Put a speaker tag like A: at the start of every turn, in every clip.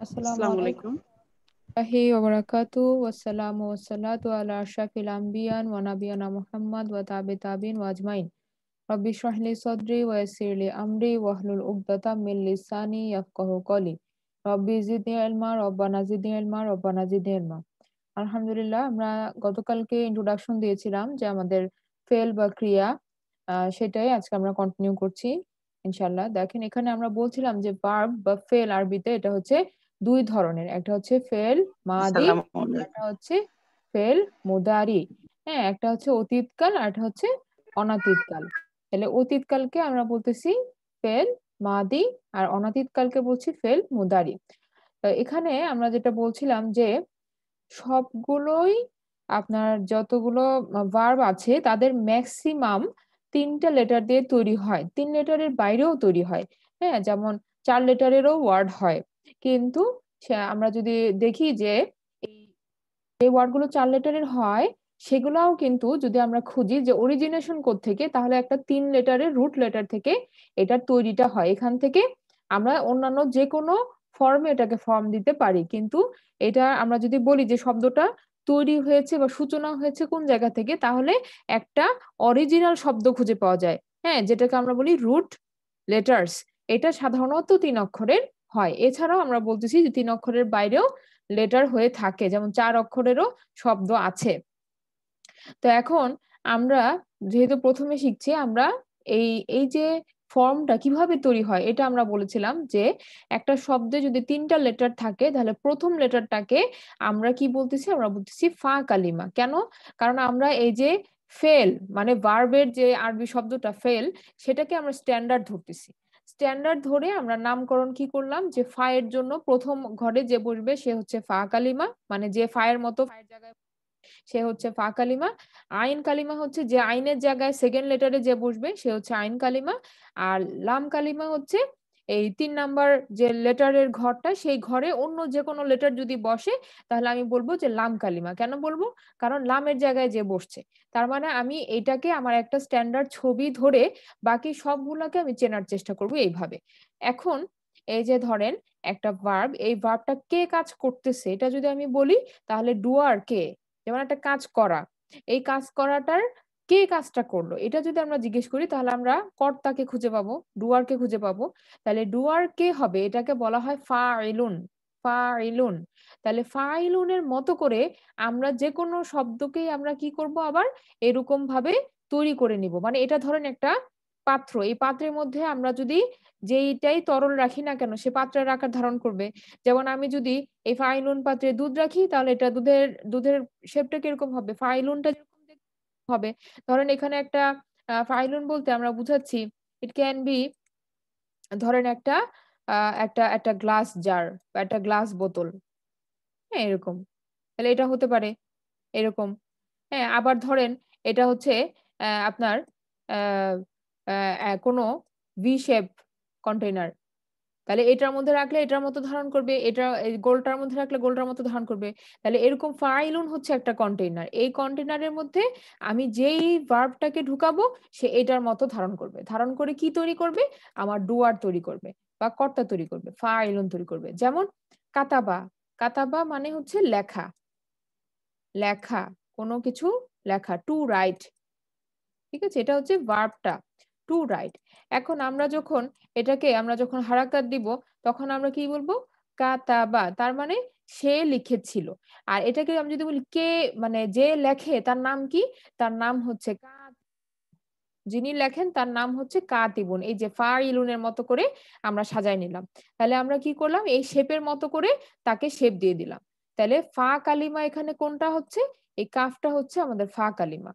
A: আসসালামু
B: আসসালামু
A: আলাইকুম
B: আলাইকুম।
A: ওয়া বারাকাতু ওয়াসসালামু ওয়াসসালাতু আলা আশরাফিল আম্বিয়ান ওয়া নাবিয়ানা মুহাম্মদ ওয়া তাবিন ওয়া আজমাইন রব্বি ইশরাহ লি সাদরি ওয়া ইয়াসসির লি আমরি ওয়াহলুল উকদাতাম মিন লিসানি ইয়াফকাহু কওলি রব্বি জিদনি ইলমা রব্বানা জিদনি ইলমা রব্বানা জিদনি ইলমা। আলহামদুলিল্লাহ, আমরা গতকালকে ইন্ট্রোডাকশন দিয়েছিলাম যে আমাদের ফেল বা ক্রিয়া, সেটাই আজকে আমরা কন্টিনিউ করছি ইনশাআল্লাহ। দেখেন, এখানে আমরা বলছিলাম যে ভার্ব বা ফেল আরবিতে এটা হচ্ছে ২ ধরনের। একটা হচ্ছে ফেল মাদি,
B: আসসালামু
A: একটা
B: আলাইকুম।
A: হচ্ছে ফেল মুদারি। হ্যাঁ, একটা হচ্ছে অতীতকাল আর একটা হচ্ছে অনাতীতকাল। তাহলে অতীতকালকে আমরা বলতেছি ফেল মাদি আর অনাতীতকালকে বলছি ফেল মুদারি। এখানে আমরা যেটা বলছিলাম যে সবগুলোই আপনার যতগুলো ভার্ব আছে তাদের মেক্সিমাম ৩ টা লেটার দিয়ে তৈরি হয়। ৩ লেটারের বাইরেও তৈরি হয়। হ্যাঁ? যেমন ৪ লেটারেরও ওয়ার্ড হয়। কিন্তু আমরা যদি দেখি যে এই যে ওয়ার্ডগুলো ৪ লেটারের হয়, সেগুলাও কিন্তু যদি আমরা খুঁজি যে অরিজিনেশন কোত্থেকে, তাহলে একটা ৩ লেটারের রুট লেটার থেকে এটার তৈরিটা হয়। এখান থেকে আমরা অন্যান্য যেকোনো ফর্মে এটাকে ফর্ম দিতে পারি। কিন্তু এটা আমরা যদি বলি যে শব্দটা তৈরি হয়েছে বা সূচনা হয়েছে কোন জায়গা থেকে, তাহলে একটা অরিজিনাল শব্দ খুঁজে পাওয়া যায়। হ্যাঁ? যেটাকে আমরা বলি রুট লেটার্স। এটা সাধারণত ৩ অক্ষরের হয়। এছাড়াও আমরা বলতেছি যে ৩ অক্ষরের বাইরেও লেটার হয়ে থাকে। যেমন ৪ অক্ষরেরও শব্দ আছে। তো এখন আমরা যেহেতু ১ম এ শিখছি, আমরা এই, এই যে ফর্মটা কিভাবে তৈরি হয় এটা আমরা বলেছিলাম যে একটা শব্দে যদি ৩ টা লেটার থাকে তাহলে ১ম লেটারটাকে আমরা কি বলতেছি? আমরা বলতেছি ফা কালিমা। কেন? কারণ আমরা এই যে ফেল মানে ভার্বের যে আরবি শব্দটা ফেল, সেটাকে আমরা স্ট্যান্ডার্ড ধরতেছি। স্ট্যান্ডার্ড ধরে আমরা নামকরণ কি করলাম? যে ফা এর জন্য ১ম ঘরে যে বসবে সে হচ্ছে ফা কালিমা। মানে যে ফা এর মতো ফা এর জায়গায় সে হচ্ছে ফা কালিমা। আইন কালিমা হচ্ছে যে আইনের জায়গায় 2nd লেটারে যে বসবে সে হচ্ছে আইন কালিমা। আর লাম কালিমা হচ্ছে এই ৩ নাম্বার যে লেটারের ঘরটা, সেই ঘরে অন্য যেকোনো লেটার যদি বসে তাহলে আমি বলব যে লাম কালিমা। কেন বলব? কারণ লামের জায়গায় যে বসছে। তার মানে আমি এইটাকে আমার একটা স্ট্যান্ডার্ড ছবি ধরে বাকি সবগুলাকে আমি চেনার চেষ্টা করব এইভাবে। এখন এই যে ধরেন একটা ভার্ব, এই ভার্বটা কে কাজ করতেছে এটা যদি আমি বলি, তাহলে ডুয়ার কে? যেমন একটা কাজ করা। এই কাজ করাটার কে কাজটা করলো? এটা যদি আমরা জিজ্ঞেস করি তাহলে আমরা কর্তাকে খুঁজে পাবো, ডুয়ার কে খুঁজে পাবো। তাহলে ডুয়ার কে হবে? এটাকে বলা হয় ফাইলুন, ফাইলুন। তাহলে ফাইলুন এর মতো করে আমরা যেকোনো শব্দকেই আমরা কি করব আবার এরকম ভাবে তৈরি করে নিব। মানে এটা ধরেন একটা পাত্র। এই পাত্রের মধ্যে আমরা যদি যেইটাই তরল রাখি না কেন সে পাত্রের আকার ধারণ করবে। যেমন আমি যদি এই ফাইলুন পাত্রে দুধ রাখি তাহলে এটা দুধের শেপটা কিরকম হবে? ফাইলুনটা যেরকম দেখতে হবে। ধরেন এখানে একটা ফাইলুন বলতে আমরা বুঝাচ্ছি ইট ক্যান বি, ধরেন একটা আ একটা একটা গ্লাস জার বা একটা গ্লাস বোতল। হ্যাঁ, এরকম। তাহলে এটা হতে পারে এরকম। হ্যাঁ, আবার ধরেন এটা হচ্ছে আপনার অ্যা অ্যা কোনো ভি শেপ কন্টেইনার। তাহলে এটার মধ্যে রাখলে এটার মতো ধারণ করবে, এটা এই গোলটার মধ্যে রাখলে গোলটার মতো ধারণ করবে। তাহলে এরকম ফাইলুন হচ্ছে একটা কন্টেইনার। এই কন্টেইনারের মধ্যে আমি যেই ভার্বটাকে ঢুকাবো সে এটার মতো ধারণ করবে। ধারণ করে কি তৈরি করবে? আমার ডুয়ার তৈরি করবে বা কর্তা তৈরি করবে। ফাইলুন তৈরি করবে। যেমন কাতাবা। কাতাবা মানে হচ্ছে লেখা, লেখা। কোনো কিছু লেখা। To write. ঠিক আছে? এটা হচ্ছে ভার্বটা, টু রাইট। এখন আমরা যখন হারাকাত দিব, তখন আমরা কি বলবো? কাতাবা। তার মানে সে লিখেছিল। আর এটাকে আমি যদি বলি কে, মানে যে লেখে তার নাম কি? তার নাম হচ্ছে যিনি লেখেন তার নাম হচ্ছে কাতিবুন। এই যে ফাইলুনের মতো করে আমরা সাজায় নিলাম। তাহলে আমরা কি করলাম? এই শেপের মতো করে তাকে শেপ দিয়ে দিলাম। তাহলে ফা কালিমা এখানে কোনটা হচ্ছে? এই কাফটা হচ্ছে আমাদের ফা কালিমা।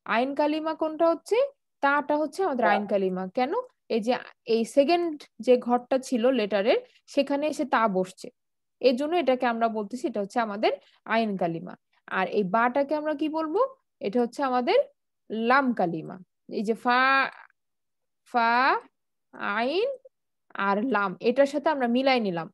A: আইন কালিমা কোনটা হচ্ছে? তাটা হচ্ছে আমাদের আইন কালিমা। কেন? এই যে এই 2nd যে ঘরটা ছিল লেটারের, সেখানে এসে তা বসছে। এজন্য এটাকে আমরা বলতেছি এটা হচ্ছে আমাদের আইন কালিমা। আর এই বাটাকে আমরা কি বলবো? এটা হচ্ছে আমাদের লাম কালিমা। এই যে ফা, আইন আর লাম এটার সাথে আমরা মিলাই নিলাম।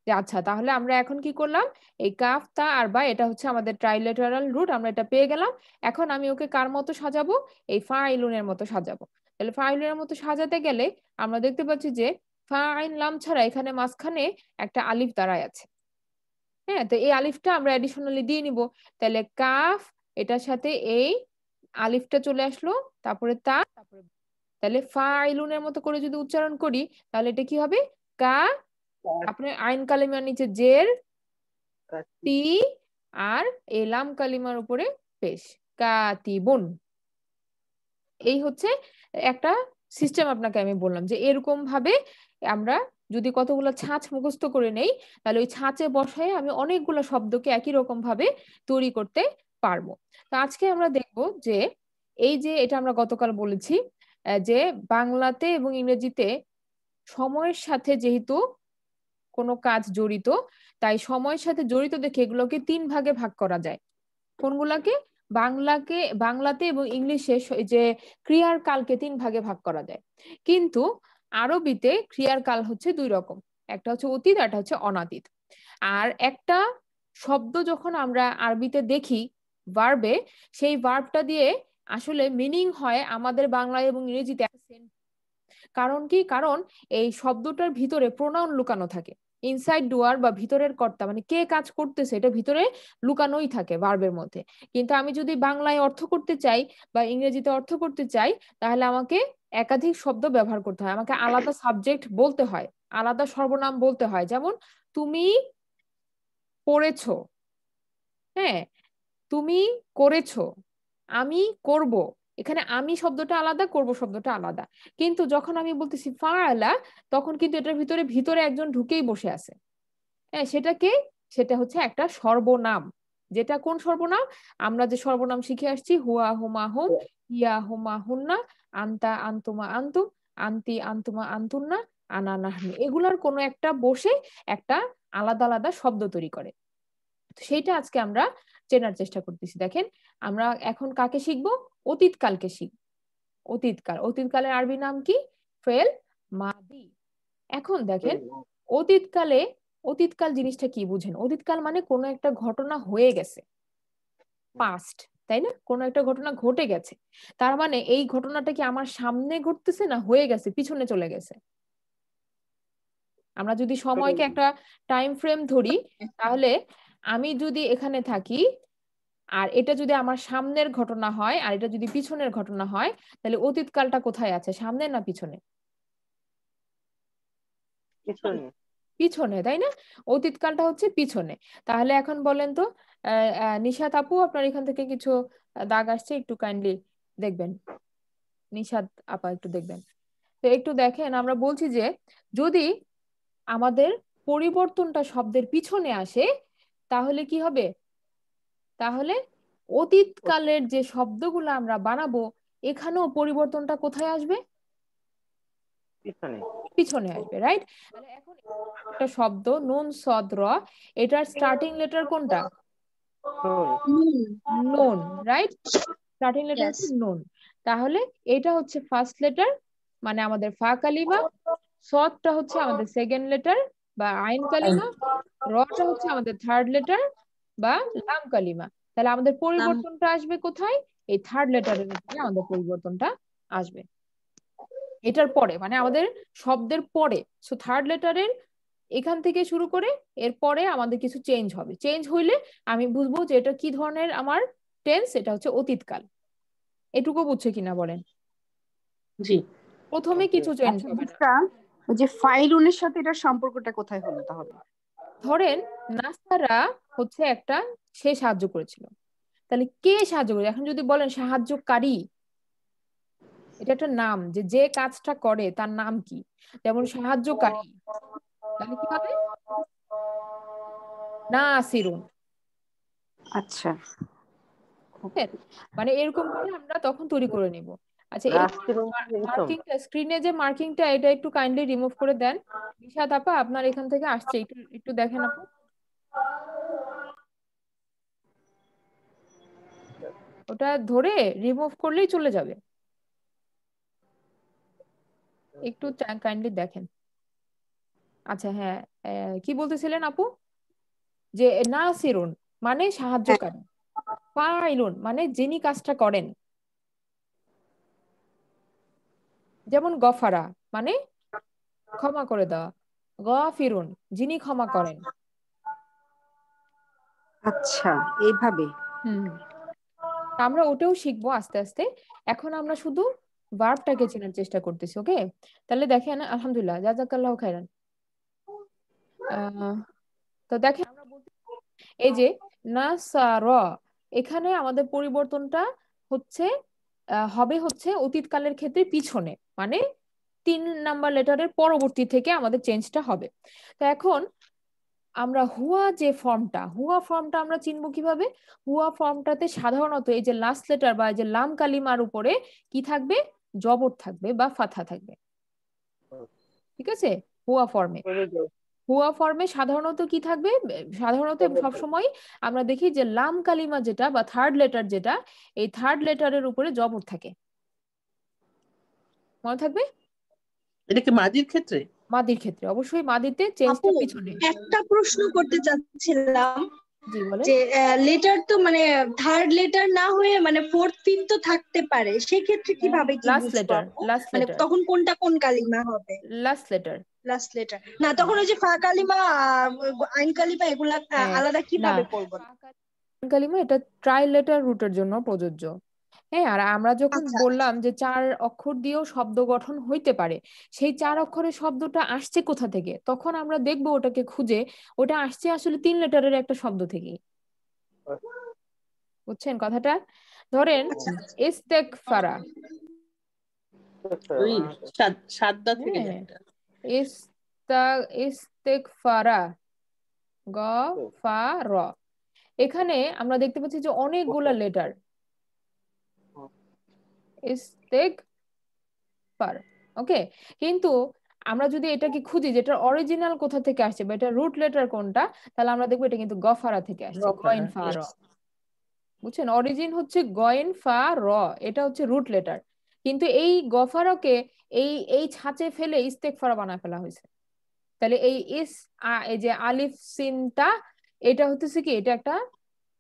A: যে আচ্ছা, তাহলে আমরা এখন কি করলাম? এই কাফ তা আর বা এটা হচ্ছে আমাদের ট্রাইলেটারাল রুট, আমরা এটা পেয়ে গেলাম। এখন আমি ওকে কার মতো সাজাবো? এই ফাইলুনের মতো সাজাবো। তাহলে ফাইলুনের মতো সাজাতে গেলে আমরা দেখতে পাচ্ছি যে ফা আইন লাম ছাড়া এখানে মাঝখানে একটা আলিফ দাঁড়ায় আছে। হ্যাঁ, তো এই আলিফটা আমরা অ্যাডিশনালি দিয়ে নিব। তাহলে কাফ, এটার সাথে এই আলিফটা চলে আসলো, তারপরে তা, তাহলে ফাইলুনের মতো করে যদি উচ্চারণ করি তাহলে এটা কি হবে? কা, আপনার আইন কালিমার নিচে জের, তি, আর এলাম কালিমার উপরে পেশ, কাতিবুন। এই হচ্ছে একটা সিস্টেম আপনাকে আমি বললাম যে এরকম ভাবে আমরা যদি কতগুলো ছাঁচ মুখস্থ করে নেই তাহলে ওই ছাঁচে বসায় আমি অনেকগুলো শব্দকে একই রকম ভাবে তৈরি করতে পারবো। তো আজকে আমরা দেখব যে এই যে এটা আমরা গতকাল বলেছি যে বাংলাতে এবং ইংরেজিতে সময়ের সাথে যেহেতু কোনো কাজ জড়িত, তাই সময়ের সাথে জড়িত দেখে এগুলোকে 3 ভাগে ভাগ করা যায়। কোনগুলাকে? বাংলাতে এবং ইংলিশে যে ক্রিয়ার কালকে 3 ভাগে ভাগ করা যায়। কিন্তু আরবিতে ক্রিয়ার কাল হচ্ছে 2 রকম, একটা হচ্ছে অতীত আর একটা হচ্ছে অনাতীত। আর একটা শব্দ যখন আমরা আরবিতে দেখি ভার্বে, সেই ভার্বটা দিয়ে আসলে মিনিং হয় আমাদের বাংলায় এবং ইংরেজিতে। কারণ কি? কারণ এই শব্দটার ভিতরে প্রোনাউন লুকানো থাকে। ইনসাইড ডুয়ার বা ভিতরের কর্তা, মানে কে কাজ করতেছে, এটা ভিতরে লুকানোই থাকে ভার্বের মধ্যে। কিন্তু আমি যদি বাংলায় অর্থ করতে চাই বা ইংরেজিতে অর্থ করতে চাই তাহলে আমাকে একাধিক শব্দ ব্যবহার করতে হয়, আমাকে আলাদা সাবজেক্ট বলতে হয়, আলাদা সর্বনাম বলতে হয়। যেমন তুমি পড়েছো, হ্যাঁ, তুমি করেছো, আমি করব। এখানে আমি শব্দটা আলাদা, করব শব্দটা আলাদা। কিন্তু যখন আমি বলতেছি ফাআলা, তখন কিন্তু এটার ভিতরে ভিতরে একজন ঢুকেই বসে আছে। হ্যাঁ, সেটাকে, সেটা হচ্ছে একটা সর্বনাম। যেটা কোন সর্বনাম? আমরা যে সর্বনাম শিখে আসছি, হুয়া হুমা হুম, ইয়া হুমা হুন্না, আন্তা আন্তুমা আন্তুম, আন্তি আন্তুমা আন্তুন্না, আনা নাহনু, এগুলার কোনো একটা বসে একটা আলাদা আলাদা শব্দ তৈরি করে। সেইটা আজকে আমরা চেনার চেষ্টা করতেছি। দেখেন, আমরা এখন কাকে শিখবো? অতীতকালকে শিখবো। অতীতকাল, অতীতকালের আরবি নাম কি? ফেল মাদি। এখন দেখেন, অতীতকালে, অতীতকাল জিনিসটা কি বুঝেন? অতীতকাল মানে কোনো একটা ঘটনা হয়ে গেছে, পাস্ট, তাই না? কোনো একটা ঘটনা ঘটে গেছে, তার মানে এই ঘটনাটা কি আমার সামনে ঘটতেছে না হয়ে গেছে পিছনে চলে গেছে? আমরা যদি সময়কে একটা টাইম ফ্রেম ধরি, তাহলে আমি যদি এখানে থাকি আর এটা যদি আমার সামনের ঘটনা হয় আর এটা যদি পিছনের ঘটনা হয়, তাহলে অতীতকালটা কোথায় আছে, সামনে না পিছনে?
B: পিছনে।
A: পিছনে, তাই না? অতীতকালটা হচ্ছে পিছনে। তাহলে এখন বলেন তো, নিশাত আপু, আপনার এখান থেকে কিছু দাগ আসছে, একটু কাইন্ডলি দেখবেন। নিশাত আপা একটু দেখবেন। তো একটু দেখেন, আমরা বলছি যে যদি আমাদের পরিবর্তনটা শব্দের পিছনে আসে তাহলে কি হবে? তাহলে অতীতকালের যে শব্দগুলো আমরা বানাবো এখানেও পরিবর্তনটা কোথায় আসবে?
B: পিছনে।
A: পিছনে আসবে, রাইট? তাহলে এখন একটা শব্দ নুন সদ র, এটার স্টার্টিং লেটার কোনটা? নুন, রাইট? Starting letter
C: Yes.
A: হচ্ছে নুন। তাহলে এটা হচ্ছে ফার্স্ট লেটার, মানে আমাদের ফা কালিমা। সদটা হচ্ছে আমাদের সেকেন্ড লেটার বা আইন কালিমা। রটা হচ্ছে আমাদের থার্ড লেটার বা লাম কালিমা। তাহলে আমাদের পরিবর্তনটা আসবে কোথায়? এই থার্ড লেটারের উপরে আমাদের পরিবর্তনটা আসবে, এটার পরে, মানে আমাদের শব্দের পরে। সো থার্ড লেটারের এখান থেকে শুরু করে এর পরে আমাদের কিছু চেঞ্জ হবে। চেঞ্জ হইলে আমি বুঝবো যে এটা কি ধরনের আমার টেন্স, এটা হচ্ছে অতীতকাল। এটুকু বুঝছে কিনা বলেন?
C: জি।
A: প্রথমে কিছু চেঞ্জ
C: আচ্ছা,
A: হবে না।
C: বুঝটা ওই যে ফাইলুনের সাথে এটার সম্পর্কটা কোথায় হলো তাহলে?
A: ধরেন নাসারা হচ্ছে একটা, সে সাহায্য করেছিল, তাহলে কে সাহায্য করে? এখন যদি বলেন সাহায্যকারী, এটা একটা নাম, যে যে কাজটা করে তার নাম কি? যেমন সাহায্যকারী, তাহলে কি হবে? নাসিরুন।
C: আচ্ছা,
A: হ্যাঁ, মানে এরকম করে আমরা তখন তৈরি করে নিব। আচ্ছা, এই
B: রাষ্ট্রীয় ইসম।
A: মার্কিংটা, স্ক্রিনে যে মার্কিংটা, এটা একটু কাইন্ডলি রিমুভ করে দেন। নিশাত আপা, আপনার এখান থেকে আসছে, একটু একটু দেখেন আপু। ওটা ধরে রিমুভ করলেই চলে যাবে, একটু কাইন্ডলি দেখেন। আচ্ছা, হ্যাঁ, কি বলতেছিলেন আপু? যে নাসিরুন মানে
C: হ্যাঁ,
A: সাহায্যকারী, ফাইলুন মানে যিনি কাজটা করেন। যেমন গফারা মানে ক্ষমা করে দেওয়া, গফিরুন যিনি ক্ষমা করেন।
C: আচ্ছা, এইভাবে।
A: হুম, আমরা ওটাও শিখবো আস্তে আস্তে। এখন আমরা শুধু ভার্বটাকে চেনার চেষ্টা করতেছি। ওকে, তাহলে দেখেন, আলহামদুলিল্লাহ, জাযাকাল্লাহু খাইরান। তো দেখেন আমরা বলতে এই যে নাসার, এখানে আমাদের পরিবর্তনটা হচ্ছে হবে হচ্ছে অতীতকালের ক্ষেত্রে পিছনে, মানে 3 নাম্বার লেটারের পরবর্তী থেকে আমাদের চেঞ্জটা হবে। তো এখন আমরা হুয়া ফর্মটা আমরা চিনবো কিভাবে? হুয়া ফর্মটাতে সাধারণত এই যে লাস্ট লেটার বা এই যে লাম কালিমার উপরে কি থাকবে? জবর থাকবে বা ফাথা থাকবে। ঠিক আছে, হুয়া ফর্মে সাধারণত কি থাকবে? সাধারণত সবসময় আমরা দেখি যে লাম কালিমা যেটা বা থার্ড লেটার যেটা, এই থার্ড লেটারের উপরে জবর থাকে। মনে থাকবে?
D: এটা কি মাদির ক্ষেত্রে?
A: মাদির ক্ষেত্রে অবশ্যই মাদিতে চেঞ্জটা
E: আপু
A: পিছনে।
E: একটা প্রশ্ন করতে চাচ্ছিলাম
A: জি বলে।
E: যে লেটার তো মানে থার্ড লেটার না হয়ে মানে ফোর্থ ফিফথ তো থাকতে পারে, সেক্ষেত্রে কিভাবে কি
A: লাস্ট
E: বুঝবো
A: লেটার,
E: আপু?
A: লাস্ট
E: মানে
A: লেটার,
E: তখন কোনটা কোন কালিমা হবে?
A: Last letter.
E: লাস্ট লেটার না, তখন ওই যে ফা কালিমা আইন কালিমা এগুলা
A: হ্যাঁ,
E: আলাদা
A: না,
E: কিভাবে করবো?
A: কালিমা এটা ট্রাই লেটার রুটের জন্য প্রযোজ্য। হ্যাঁ, আর আমরা যখন
E: আচ্ছা
A: বললাম যে 4 অক্ষর দিয়েও শব্দ গঠন হইতে পারে, সেই 4 অক্ষরের শব্দটা আসছে কোথা থেকে, তখন আমরা দেখবো ওটাকে খুঁজে, ওটা আসছে আসলে 3 লেটারের একটা শব্দ থেকে। বুঝছেন কথাটা? ধরেন ইস্তেগফারা।
D: ওই সাদ্দা থেকে
A: হ্যাঁ,
D: যায় এটা।
A: ইস্তেগফারা, গ ফা র। এখানে আমরা দেখতে পাচ্ছি যে অনেকগুলা লেটার, ইস্তেগফার। ওকে, কিন্তু আমরা যদি এটাকে খুঁজি যেটা অরিজিনাল কোথা থেকে আসছে বা এটা রুট লেটার কোনটা, তাহলে আমরা দেখবো এটা কিন্তু গফারা থেকে আসছে, গয়েন ফা র। বুঝছেন, অরিজিন হচ্ছে গয়েন ফা র, এটা হচ্ছে রুট লেটার। কিন্তু এই গফারকে এই এই ছাঁচে ফেলে ইস্তেগফারা বানায় ফেলা হয়েছে। তাহলে এই যে আলিফ সিনটা, এটা হচ্ছে কি, এটা একটা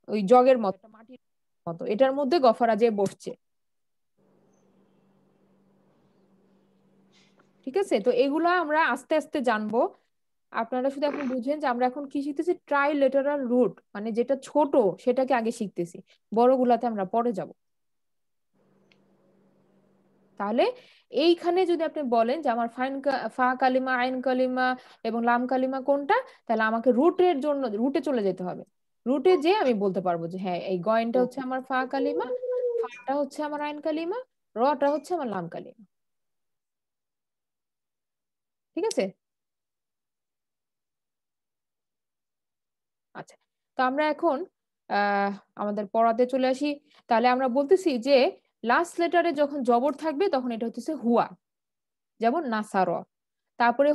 A: ওই জগের মতো, মাটির মতো, এটার মধ্যে গফারা যে বসছে। ঠিক আছে, তো এগুলা আমরা আস্তে আস্তে জানবো। আপনারা শুধু এখন বুঝেন যে আমরা এখন কি শিখতেছি, ট্রাই লেটারাল রুট, মানে যেটা ছোট সেটাকে আগে শিখতেছি, বড়গুলাতে আমরা পরে যাব। তাহলে এইখানে যদি আপনি বলেন যে আমার ফা কালিমা, আইন কালিমা এবং লাম কালিমা কোনটা, তাহলে আমাকে রুটের জন্য রুটে চলে যেতে হবে। রুটে যে আমি বলতে পারবো যে হ্যাঁ, এই গয়েনটা হচ্ছে আমার ফা কালিমা, ফাটা হচ্ছে আমার আইন কালিমা, রটা হচ্ছে আমার লাম কালিমা। ঠিক আছে, আচ্ছা। তো আমরা এখন আমাদের পড়াতে চলে আসি। তাহলে আমরা বলতেছি যে লাস্ট লেটারে যখন জবর থাকবে তখন এটা হচ্ছে হুয়া, যেমন নাসার। তারপরে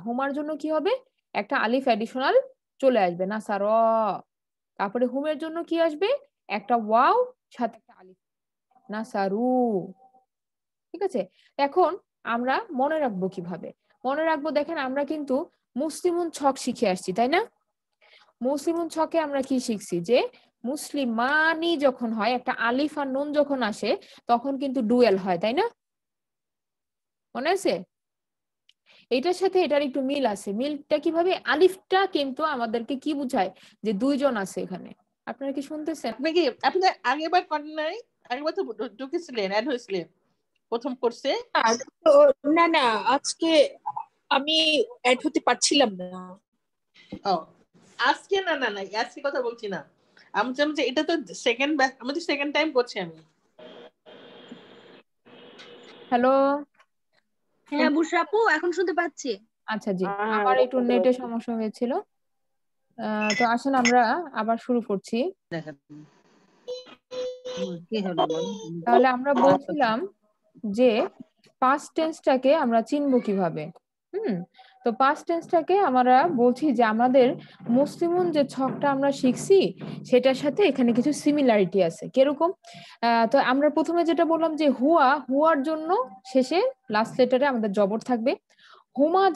A: হুমার জন্য কি হবে? একটা আলিফ অ্যাডিশনাল চলে আসবে, নাসার। তারপরে হুমের জন্য কি আসবে? একটা ওয়াও সাথে একটা আলিফ, নাসারু। ঠিক আছে, এখন আমরা মনে রাখবো কিভাবে? মনে রাখবো, দেখেন আমরা কিন্তু মুসলিমুন ছক শিখে আসছি, তাই না? মুসলিমুন ছকে আমরা কি শিখছি যে মুসলিমানি যখন হয়, একটা আলিফ আর নুন যখন আসে, তখন কিন্তু ডুয়েল হয়, তাই না? মনে আছে? এটার সাথে এটার একটু মিল আছে। মিলটা কিভাবে? আলিফটা কিন্তু আমাদেরকে কি বুঝায়? যে দুইজন আছে এখানে। আপনারা কি শুনতেছেন?
D: আপনি কি আপনাদের আগেরবার করেন নাই? আগেরবার তো ঢুকেছিলেন, অ্যাড হয়েছিলেন প্রথম কোর্সে।
F: তো না না, আজকে আমি অ্যাড হতে পারছিলাম না।
D: ও আজকে না না না, আজকে কথা বলছি না। আমি বলছি যে এটা তো সেকেন্ড, আমাদের সেকেন্ড টাইম করছি আমি।
A: হ্যালো,
E: হ্যাঁ বুশরা আপু, এখন শুনতে পাচ্ছি।
A: আচ্ছা জি, আমার একটু নেটে সমস্যা হয়েছিল। তো আসেন আমরা আবার শুরু করছি। তাহলে আমরা বলছিলাম যে পাস্ট টেন্সটাকে আমরা চিনবো কিভাবে। তো পাস্ট টেন্সটাকে আমরা বলছি যে আমাদের মুসলিমুন যে ছকটা আমরা শিখছি সেটার সাথে এখানে কিছু সিমিলারিটি আছে। কিরকম? তো আমরা প্রথমে যেটা বললাম যে হুয়ার জন্য শেষে লাস্ট লেটারে আমাদের জবর থাকবে।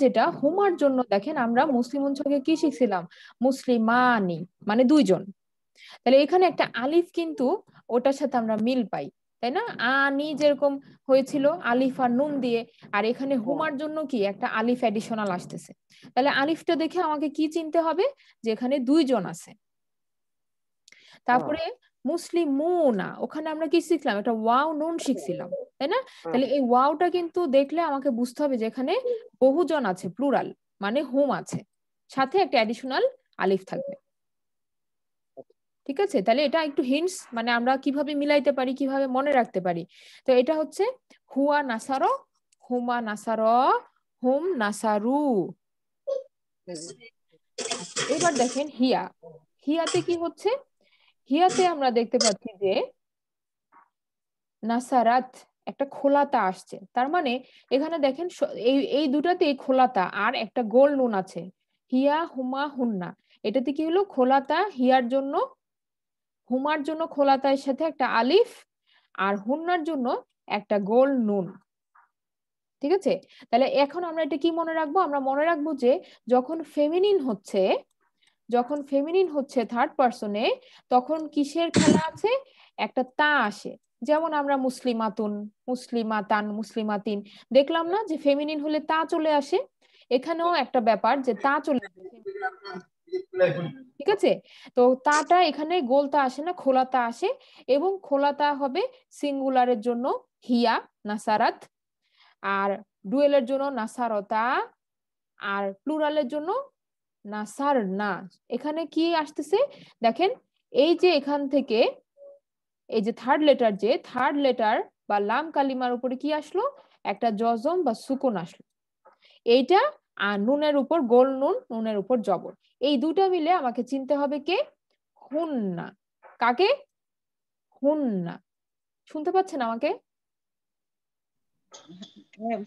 A: যেটা হুমার জন্য দেখেন আমরা মুসলিমুন ছকে কি শিখছিলাম? মুসলিমানি, মানে দুইজন। তাহলে এখানে একটা আলিফ কিন্তু ওটার সাথে আমরা মিল পাই, তাই না? আনি যেরকম হয়েছিল আলিফ আর নুন দিয়ে, আর এখানে হুমার জন্য কি একটা আলিফ অ্যাডিশনাল আসতেছে। তাহলে আলিফটা দেখে আমাকে কি চিনতে হবে, যে এখানে দুইজন আছে। তারপরে মুসলিমুনা, ওখানে আমরা কি শিখলাম, একটা ওয়াও নুন শিখছিলাম, তাই না? তাহলে এই ওয়াওটা কিন্তু দেখলে আমাকে বুঝতে হবে যে এখানে বহুজন আছে, প্লুরাল, মানে হুম আছে, সাথে একটা অ্যাডিশনাল আলিফ থাকবে। ঠিক আছে, তাহলে এটা একটু হিন্টস, মানে আমরা কিভাবে মিলাইতে পারি, কিভাবে মনে রাখতে পারি। তো এটা হচ্ছে হুয়া নাসারো, হুমা নাসারো, হুম নাসারু। এবার দেখেন হিয়া, হিয়াতে কি হচ্ছে, হিয়াতে আমরা দেখতে পাচ্ছি যে নাসারাত, একটা খোলাতা আসছে। তার মানে এখানে দেখেন এই এই দুটাতেই খোলাতা আর একটা গোল নুন আছে, হিয়া হুমা হুন্না। এটাতে কি হলো, খোলাতা হিয়ার জন্য, হুমার জন্য খোলাতার সাথে একটা আলিফ, আর হুন্নার জন্য একটা গোল নুন। ঠিক আছে, তাহলে এখন আমরা এটা কি মনে রাখবো, আমরা মনে রাখবো যে যখন ফেমিনিন হচ্ছে, যখন ফেমিনিন হচ্ছে থার্ড পার্সনে, তখন কিসের খেলা আছে, একটা তা আসে। যেমন আমরা মুসলিমাতুন, মুসলিমাতান, মুসলিমাতিন দেখলাম না, যে ফেমিনিন হলে তা চলে আসে। এখানেও একটা ব্যাপার যে তা চলে আসে। ঠিক আছে, তো তাটা এখানে গোলতা আসে না, খোলাতা আসে, এবং খোলাতা হবে সিঙ্গুলারের জন্য হিয়া নাসারাত, আর ডুয়েলের জন্য নাসারতা, আর প্লুরালের জন্য নাসার না। এখানে কি আসতেছে দেখেন, এই যে এখান থেকে এই যে থার্ড লেটার, যে থার্ড লেটার বা লাম কালিমার উপরে কি আসলো, একটা জজম বা সুকুন আসলো। এইটা আর নুনের উপর গোল নুন, নুনের উপর জবর, এই দুটা মিলে আমাকে চিনতে হবে কে, হুন্না। কাকে, হুন্না। শুনতে পাচ্ছেন আমাকে?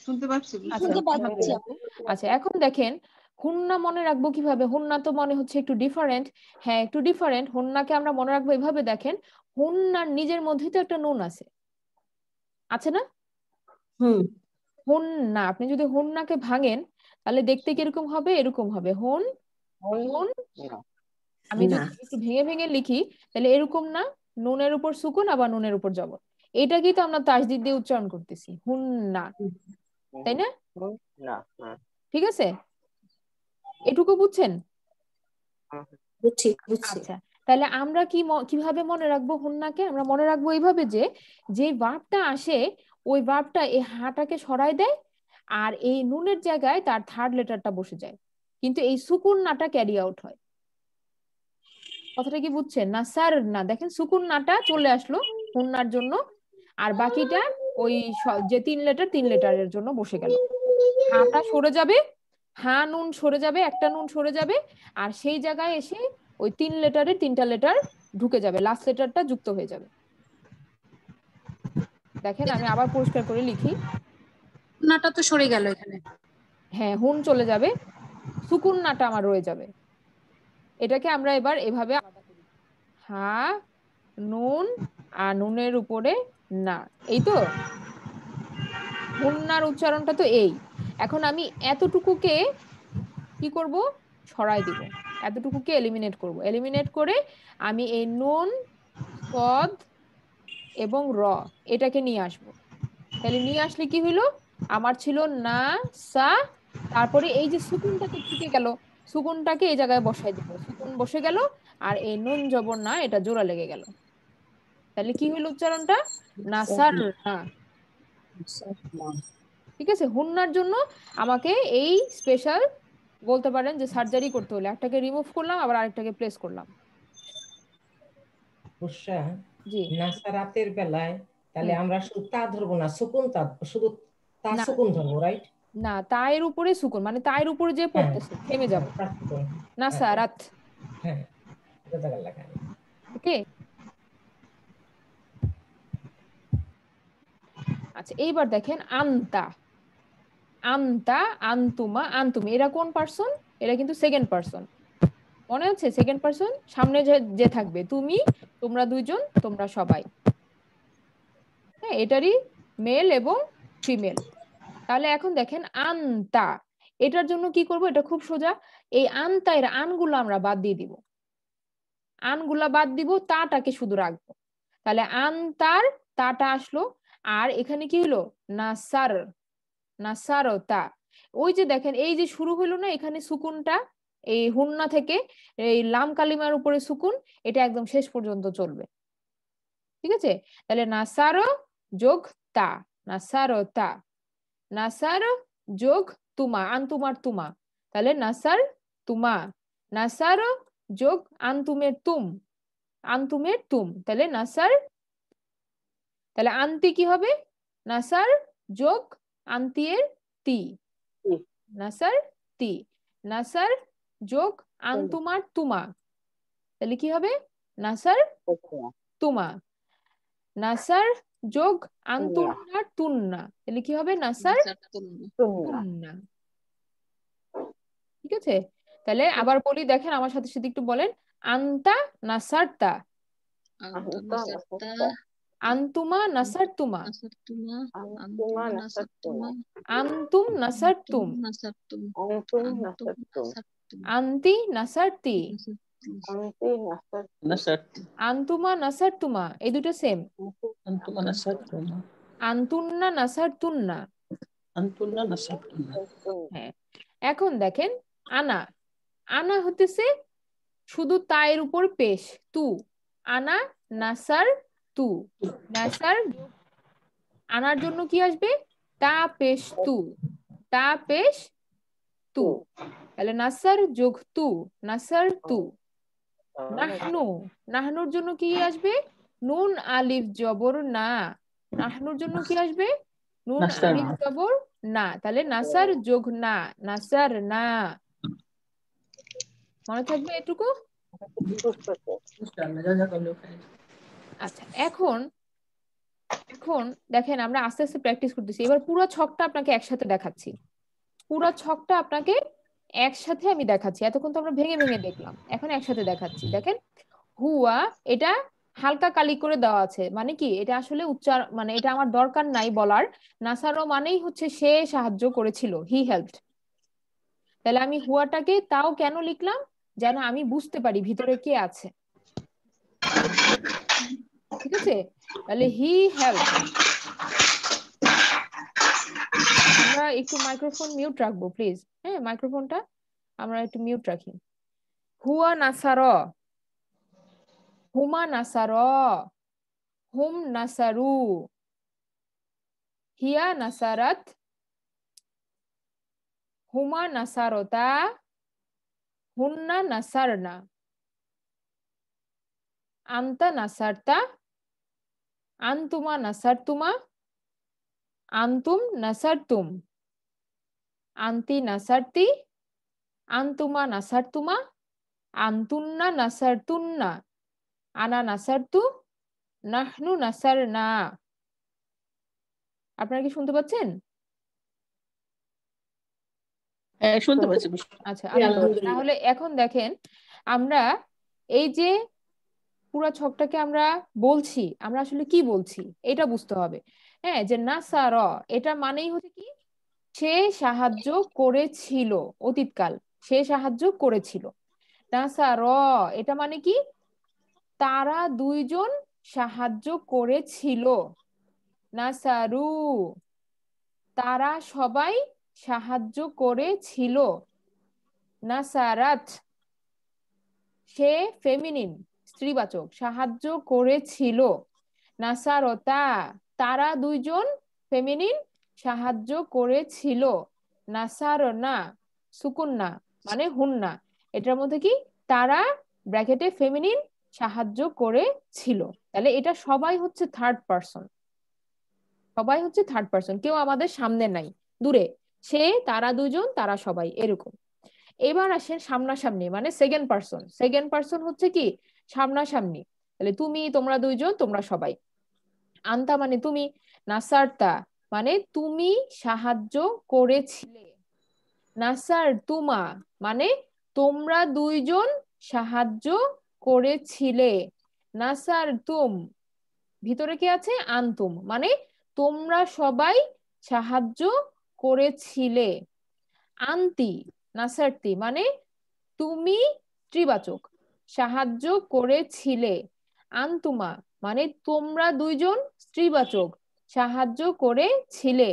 C: শুনতে পাচ্ছি।
A: আচ্ছা,
E: শুনতে পাচ্ছি
A: আলহামদুলিল্লাহ।
E: আপু।
A: আচ্ছা, এখন দেখেন হুন্না মনে রাখবো কিভাবে, হুন্না তো মনে হচ্ছে একটু ডিফারেন্ট। হ্যাঁ, একটু ডিফারেন্ট। হুন্নাকে আমরা মনে রাখবো এভাবে, দেখেন হুন্নার নিজের মধ্যেই তো একটা নুন আছে, আছে না? হুন্না, আপনি যদি হুন্নাকে ভাঙেন তাহলে দেখতে কিরকম হবে, এরকম হবে, হুন হুন। আমি যদি একটু ভেঙে ভেঙে লিখি তাহলে এরকম না, নুনের উপর সুকুন আবার নুনের উপর জবর, এটাকেই তো আমরা তাসদিদ দিয়ে উচ্চারণ করতেছি, হুন্না, তাই না?
B: না।
A: ঠিক আছে, এটুকু বুঝছেন?
F: বুঝছি বুঝছি।
A: আচ্ছা, তাহলে আমরা কিভাবে মনে রাখবো হুন্নাকে, আমরা মনে রাখবো এইভাবে যে যে ভার্বটা আসে ওই ভার্বটা এই হাটাকে সরায় দেয়, আর এই নুনের জায়গায় তার থার্ড লেটারটা বসে যায়, কিন্তু এই সুকুন নাটা ক্যারি আউট হয়। কথাটা কি বুঝছেন? না স্যার না, দেখেন সুকুন নাটা চলে আসলো হুন্নার জন্য, আর বাকিটা ওই যে তিন লেটারের জন্য বসে গেল। হাটা সরে যাবে, হা নুন সরে যাবে, একটা নুন সরে যাবে, আর সেই জায়গায় এসে ওই তিন লেটারের তিনটা লেটার ঢুকে যাবে, লাস্ট লেটারটা যুক্ত হয়ে যাবে। দেখেন আমি আবার পরিষ্কার করে লিখি,
C: নাটা তো সরে গেল এখানে।
A: হ্যাঁ হুন চলে যাবে, সুকুন নাটা আমার রয়ে যাবে। এটাকে আমরা এবার এভাবে আলাদা করি, হা নুন আর নুনের উপরে না, এই তো হুন্নার উচ্চারণটা তো এই। এখন আমি এতটুকুকে কি করব, সরাই দিব, এতটুকুকে এলিমিনেট করব, এলিমিনেট করে আমি এই নুন, সদ এবং র এটাকে নিয়ে আসব। তাহলে নিয়ে আসলে কি হইলো, আমার ছিল না সা, তারপরে এই যে সুকুনটা তো থেকে গেল, সুকুনটাকে এই জায়গায় বসাই দিব, সুকুন বসে গেল, আর এই নুন জবর না এটা জোড়া লেগে গেল। তাহলে কি হইলো উচ্চারণটা, নাসার না। ঠিক আছে, হুন্নার জন্য আমাকে এই স্পেশাল বলতে পারেন যে সার্জারি করতে হলো, একটাকে রিমুভ করলাম আবার আরেকটাকে প্লেস করলাম।
G: বুঝছা?
A: জি
G: নাসারাতের বেলায় তাহলে
A: হুম।
G: আমরা শুধু তা ধরবো না, সুকুন তা, শুধু তা
A: না
G: সুকুন ধরবো, রাইট?
A: না, তায়ের উপরে সুকুন, মানে তায়ের উপরে যে
G: হ্যাঁ
A: পড়তেছে থেমে যাব,
G: তা সুকুন। আচ্ছা,
A: নাসারাত।
G: হ্যাঁ, এটা জায়গায় লেখা নেই।
A: ওকে, আচ্ছা এইবার দেখেন আন্তা, আন্তা, আন্তুমা, আন্তুমি, এরা কোন পার্সন? এরা কিন্তু সেকেন্ড পার্সন, মনে আছে? সেকেন্ড পার্সন, সামনে যে যে থাকবে, তুমি, তোমরা দুইজন, তোমরা সবাই, হ্যাঁ এটারই মেল এবং ফিমেল। তাহলে এখন দেখেন আন্তা, এটার জন্য কি করব, এটা খুব সোজা, এই আন্তা এর আনগুলো আমরা বাদ দিয়ে দিব, আনগুলা বাদ দিব, তাটাকে শুধু রাখবো। তাহলে আন্তার তাটা আসলো, আর এখানে কি হলো নাসার, নাসারতা। ওই যে দেখেন এই যে শুরু হলো না এখানে সুকুনটা, এই হুন্না থেকে এই লাম কালিমার উপরে সুকুন, এটা একদম শেষ পর্যন্ত চলবে। ঠিক আছে, তাহলে নাসারো যোগ তা, নাসারতা, নাসার যোগ তুমা, আন্তুমার তুমা, তাহলে নাসার তুমা, নাসার যোগ আন্তুমের তুম, আন্তুমের তুম, তাহলে নাসার, তাহলে আন্তি কি হবে নাসার যোগ আন্তিয়ের তি, নাসার তি, নাসার যোগ আন্তুমার তুমা, তাহলে কি হবে নাসার তুমা, নাসার যোগ আন্তুন্নার তুন্না, তাহলে কি হবে নাসার তুন্না। ঠিক আছে, তাহলে আবার বলি, দেখেন আমার সাথে সাথে একটু বলেন, আন্তা নাসারতা, আন্তুমা নাসারতুমা, আন্তুম নাসারতুম, আন্তি নাসারতি, আন্তুমা নাসারতুমা, এই দুটো সেম। আন্তুন্না নাসারতুন্না। হ্যাঁ, এখন দেখেন আনা, আনা হতেছে শুধু তায়ের উপর পেশ তু, আনা নাসার তু, নাসার আনার জন্য কি আসবে তা পেশ তু, তা পেশ তু, তাহলে নাসার যোগ তু, নাসার তু। নাহনু, নাহনুর জন্য কি আসবে নুন আলিফ জবর না, নাহনুর জন্য কি আসবে নুন আলিফ জবর না, তাহলে নাসার যোগ না, নাসার না। মনে থাকবে এটুকু? আচ্ছা, এখন এখন দেখেন আমরা আস্তে আস্তে প্র্যাকটিস করতেছি, এবার পুরো ছকটা আপনাকে একসাথে দেখাচ্ছি, পুরো ছকটা আপনাকে একসাথে আমি দেখাচ্ছি। এতক্ষণ তো আমরা ভেঙে ভেঙে দেখলাম, এখন একসাথে দেখাচ্ছি। দেখেন হুয়া, এটা হালকা কালি করে দেওয়া আছে, মানে কি এটা আসলে উচ্চার, মানে এটা আমার দরকার নাই বলার। নাসারো মানেই হচ্ছে সে সাহায্য করেছিল, হি হেল্পড। তাহলে আমি হুয়াটাকে তাও কেন লিখলাম, যেন আমি বুঝতে পারি ভিতরে কে আছে। ঠিক আছে, তাহলে হি হেল্প। আমরা একটু মাইক্রোফোন মিউট রাখবো প্লিজ, হ্যাঁ মাইক্রোফোনটা আমরা একটু মিউট রাখি। হুয়া নাসার, হুমা নাসার, হুম নাসারু, হিয়া নাসারাত, হুমা নাসারতা, হুন্না নাসারনা, আন্তা নাসারতা, আন্তুমা নাসারতুমা, আন্তুম নাসারতুম, আন্তি নাসারতি, আন্তুমা নাসারতুমা, আন্তুন্না নাসারতুন্না, আনা নাসারতু, নাহনু নাসারনা। আপনারা কি শুনতে পাচ্ছেন?
D: শুনতে পাচ্ছি।
A: আচ্ছা, তাহলে এখন দেখেন আমরা এই যে পুরা ছকটাকে আমরা বলছি, আমরা আসলে কি বলছি এটা বুঝতে হবে। হ্যাঁ, যে নাসার এটা মানেই হচ্ছে কি সে সাহায্য করেছিল, অতীতকাল, সে সাহায্য করেছিল। নাসার এটা মানে কি তারা দুইজন সাহায্য করেছিল। নাসারু তারা সবাই সাহায্য করেছিল। নাসারাত সে ফেমিনিন, স্ত্রীবাচক, সাহায্য করেছিল। নাসারতা তারা দুইজন ফেমিনিন, সাহায্য করেছিল। নাসারনা সুকুন্না মানে হুন্না, এটার মধ্যে কি তারা ব্র্যাকেটে ফেমিনিন সাহায্য করেছিল। তাহলে এটা সবাই হচ্ছে থার্ড পারসন, সবাই হচ্ছে থার্ড পারসন, কেউ আমাদের সামনে নাই, দূরে, সে তারা দুজন তারা সবাই এরকম। এবার আসেন সামনাসামনি মানে সেকেন্ড পারসন, সেকেন্ড পারসন হচ্ছে কি সামনাসামনি, তাহলে তুমি, তোমরা দুইজন, তোমরা সবাই। আন্তা মানে তুমি, নাসারতা মানে তুমি সাহায্য করেছিলে, নাসার তুমা মানে তোমরা দুইজন সাহায্য করেছিলে, নাসার তুম ভিতরে কি আছে আন্তুম মানে তোমরা সবাই সাহায্য করেছিলে, আন্তি নাসারতি মানে তুমি ত্রিবাচক, সাহায্য করেছিলে, আন্তুমা মানে তোমরা দুইজন স্ত্রীবাচক সাহায্য করেছিলে।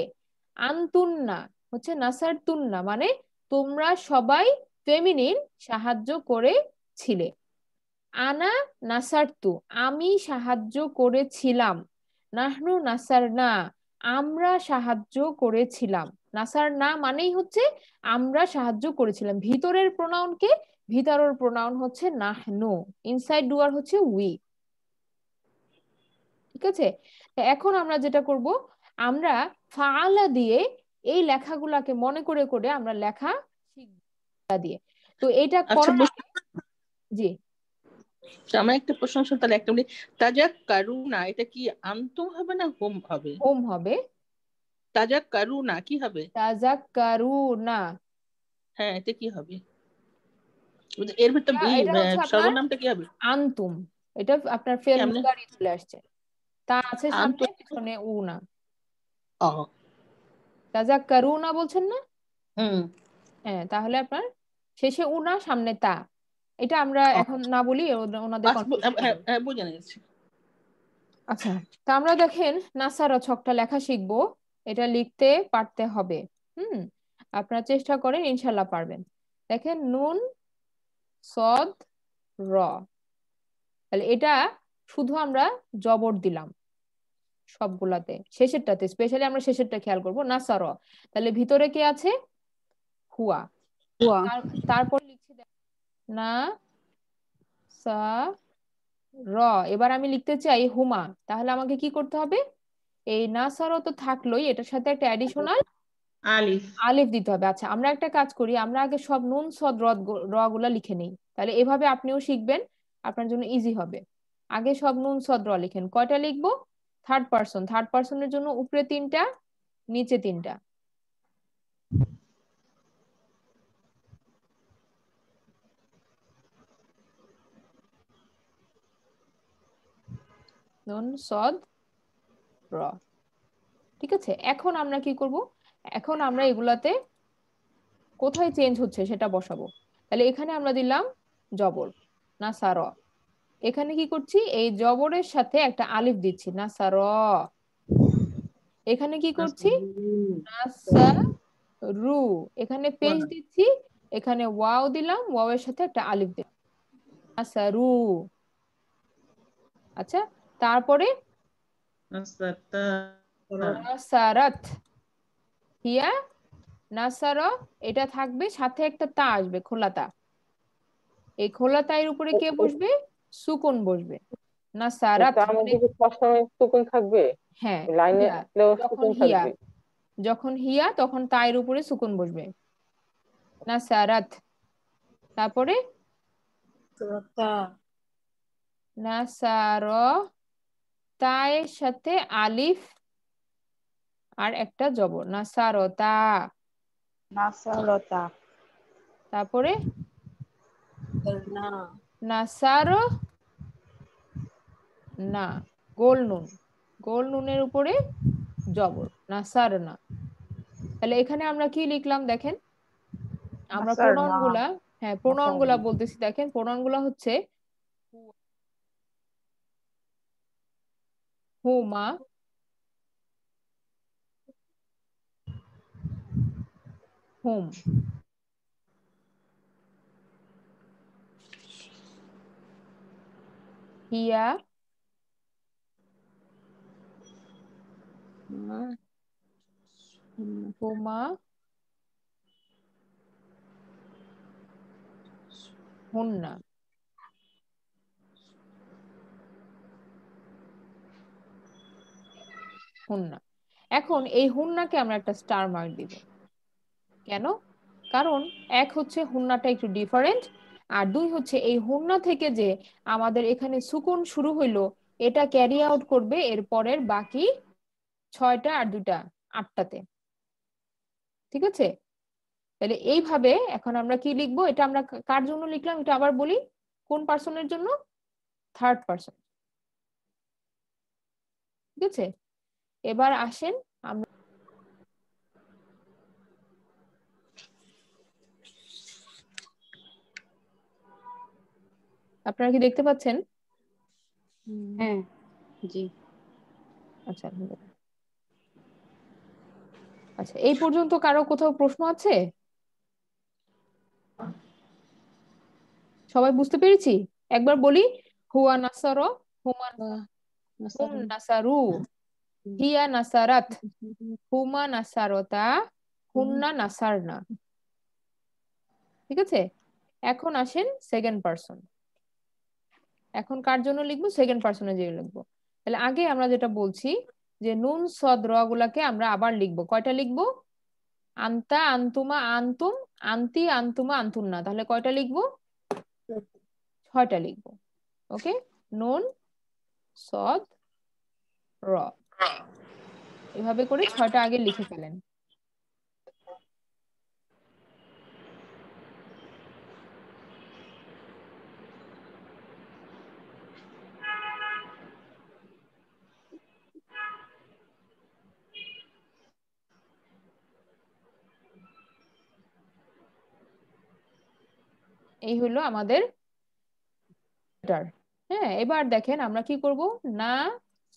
A: আন্তুন্না হচ্ছে নাসারতুন্না, মানে তোমরা সবাই ফেমিনিন সাহায্য করেছিলে। আনা নাসারতু আমি সাহায্য করেছিলাম। নাহনু নাসারনা আমরা সাহায্য করেছিলাম। নাসারনা মানেই হচ্ছে আমরা সাহায্য করেছিলাম। ভিতরের প্রোনাউনকে, ভিতরের প্রোনাউন হচ্ছে নাহনু, ইনসাইড ডুয়ার হচ্ছে উই। ঠিক আছে, তো এখন আমরা যেটা করব, আমরা ফাআলা দিয়ে এই লেখাগুলাকে মনে করে করে আমরা লেখা শিখব দিয়ে। তো এটা
D: আচ্ছা
A: করার আগে, জি
D: তো আমার একটা প্রশ্ন আছে, তাহলে একটা বলি, তাজা কারুনা এটা কি আন্তুম হবে না হোম হবে?
A: হোম হবে।
D: তাজা কারুনা কি হবে?
A: তাজাক্কারুনা,
D: হ্যাঁ এটা কি হবে? এর ভিতর
A: এটা হচ্ছে আপনার
D: সর্বনামটা কি হবে?
A: আন্তুম, এটা আপনার ফেল
D: কেমনে?
A: মুদারি চলে আসছে, তা আছে সামনে,
D: আন্তুম।
A: পিছনে উনা।
D: ও
A: তাজাক্কারুনা বলছেন না?
D: হুম।
A: হ্যাঁ, তাহলে আপনার শেষে উনা, সামনে তা। এটা আমরা
D: ও,
A: এখন না বলি, ওনাদের কনফিউশন
D: হ্যাঁ
A: হবে।
D: হ্যাঁ বুঝে নিয়েছি।
A: আচ্ছা, তা আমরা দেখেন নাসারা ছকটা লেখা শিখবো। এটা লিখতে পারতে হবে। আপনারা চেষ্টা করেন, ইনশাল্লাহ পারবেন। দেখেন নুন সদ র, তাহলে এটা শুধু আমরা জবর দিলাম সবগুলাতে, শেষেরটাতে স্পেশালি আমরা শেষেরটা খেয়াল করব। নাসার, তাহলে ভিতরে কে আছে? হুয়া।
C: হুয়া।
A: তারপর লিখছি না সা র। এবার আমি লিখতে চাই হুমা, তাহলে আমাকে কি করতে হবে? এই নাসারও তো থাকলোই, এটার সাথে একটা অ্যাডিশনাল
B: আলিফ।
A: আলিফ দিতে হবে। আচ্ছা, আমরা একটা কাজ করি, আমরা আগে সব নুন সদ র গুলা লিখে নেই, তাহলে এভাবে আপনিও শিখবেন, আপনার জন্য ইজি হবে। আগে সব নুন সদ র লিখেন। কয়টা লিখবো? থার্ড পারসন, থার্ড পারসনের জন্য উপরে 3টা, নিচে 3টা। নুন সদ র, ঠিক আছে। এখন আমরা কি করব? এখন আমরা এগুলাতে কোথায় চেঞ্জ হচ্ছে সেটা বসাবো। তাহলে এখানে আমরা দিলাম জবর নাসার, এখানে কি করছি? এই জবরের সাথে একটা আলিফ দিচ্ছি নাসার। এখানে কি করছি? নাসারু, এখানে পেশ দিচ্ছি, এখানে ওয়াও দিলাম, ওয়াও এর সাথে একটা আলিফ দিলাম নাসারু। আচ্ছা, তারপরে নাসারাত, হিয়া নাসার, এটা থাকবে, সাথে একটা তা আসবে, খোলা তা। এই খোলা তা এর উপরে কে বসবে? সুকুন বসবে। নাসারাত
B: তার
A: মানে,
B: মধ্যে কি সবসময় সুকুন থাকবে?
A: হ্যাঁ
B: লাইনে
A: হিয়া, যখন
B: সুকুন
A: হিয়া,
B: থাকবে?
A: যখন হিয়া তখন তায়ের উপরে সুকুন বসবে। নাসারাত, তারপরে
F: তা
A: নাসার, তায়ের সাথে আলিফ আর একটা জবর, নাসারতা।
C: নাসারতা।
A: তারপরে
F: না
A: নাসার না, গোল নুন, গোল নুনের উপরে জবর, নাসার না। তাহলে এখানে আমরা কি লিখলাম দেখেন, আমরা
C: নাসার
A: প্রোনাউন
C: না।
A: গুলা, হ্যাঁ প্রোনাউন
C: নাসার
A: গুলা
C: না।
A: বলতেছি, দেখেন প্রোনাউন গুলা হচ্ছে হুমা, হুম, হিয়া, হুমা, হুন্না। হুন্না। এখন এই হুন্নাকে আমরা একটা স্টার মার্ক দিব। কেন? কারণ এক হচ্ছে হুন্নাটা একটু ডিফারেন্ট, আর দুই হচ্ছে এই হুন্না থেকে যে আমাদের এখানে সুকুন শুরু হইলো, এটা ক্যারি আউট করবে এর পরের বাকি 6টা আর 2টা 8টাতে। ঠিক আছে, তাহলে এইভাবে এখন আমরা কি লিখবো? এটা আমরা কার জন্য লিখলাম এটা আবার বলি, কোন পার্সনের জন্য? Third person. ঠিক আছে, এবার আসেন আমরা, আপনারা কি দেখতে পাচ্ছেন?
C: হ্যাঁ। জি।
A: আচ্ছা আলহামদুলিল্লাহ। আচ্ছা এই পর্যন্ত কারো কোথাও প্রশ্ন আছে? সবাই বুঝতে পেরেছি? একবার বলি, হুয়া নাসার, হুমা হুম নাসারু, হিয়া নাসারাত, হুমা নাসারতা, হুন্না নাসারনা। ঠিক আছে, এখন আসেন সেকেন্ড পারসন। এখন কার জন্য লিখবো? সেকেন্ড পারসনে যে লিখবো। তাহলে আগে আমরা যেটা বলছি যে নুন সদ র গুলাকে আমরা আবার লিখবো। কয়টা লিখবো? আন্তা, আন্তুমা, আন্তুম, আন্তি, আন্তুমা, আন্তুন্না। তাহলে কয়টা লিখবো? 6টা লিখবো। ওকে, নুন সদ র, এভাবে করে 6টা আগে লিখে ফেলেন। এই হলো আমাদের লেটার। হ্যাঁ, এবার দেখেন আমরা কি করব, না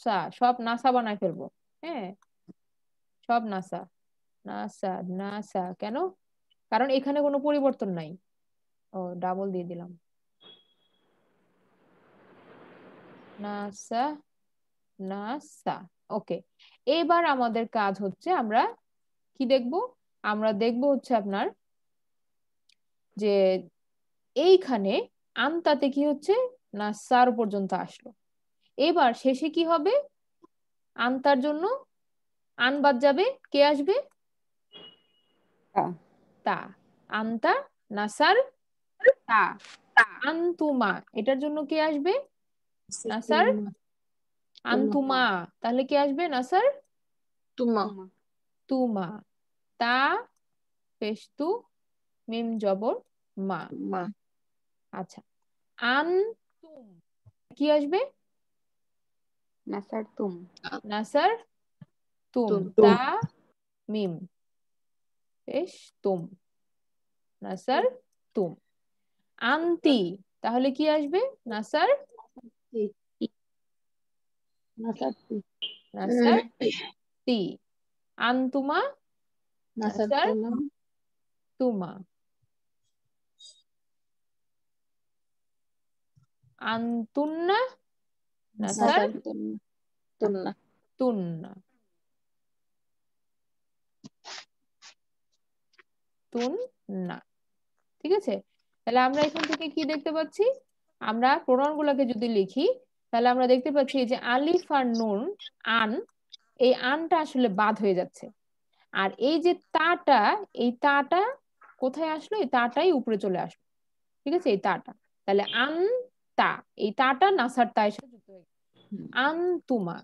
A: সা, সব নাসা বানায় ফেলবো। হ্যাঁ, সব নাসা, নাসা নাসা। কেন? কারণ এখানে কোনো পরিবর্তন নাই। ও ডাবল দিয়ে দিলাম, নাসা নাসা। ওকে, এবার আমাদের কাজ হচ্ছে আমরা কি দেখব? আমরা দেখব হচ্ছে আপনার যে এইখানে আনতাতে কি হচ্ছে, নাসার পর্যন্ত আসলো। এবার শেষে কি হবে? আনতার জন্য আন বাদ যাবে, কে আসবে?
C: তা।
A: তা। আনতা, নাসার,
C: তা।
A: আন্তুমা, এটার জন্য কে আসবে? নাসার, আন্তুমা। তাহলে কে আসবে? নাসার,
B: তুমা
A: তুমা। তা পেশতু, মিম জবর মা।
B: মা
A: আচ্ছা, আন তুম কি আসবে?
C: নাসার তুম।
A: নাসার তুম।
B: তুম
A: তা মিম পেশ তুম, নাসার তুম। আন্তি, তাহলে কি আসবে? নাসার, নাসার তি। আন্তুমা, নাসার তুমা। আন্তুন্না, নাসার
B: তুন্না
A: তুন্না। তুন্না। ঠিক আছে, তাহলে আমরা এখান থেকে কি দেখতে পাচ্ছি? আমরা প্রোনাউন গুলাকে যদি লিখি তাহলে আমরা দেখতে পাচ্ছি যে আলিফ আর নুন, আন, এই আনটা আসলে বাদ হয়ে যাচ্ছে। আর এই যে তাটা, এই তাটা কোথায় আসলো? এই তাটাই উপরে চলে আসলো। ঠিক আছে, এই তাটা। তাহলে আন তা, এই তাটা নাসার তায়ের সাথে যুক্ত হয়ে গেছে। আন তুমা,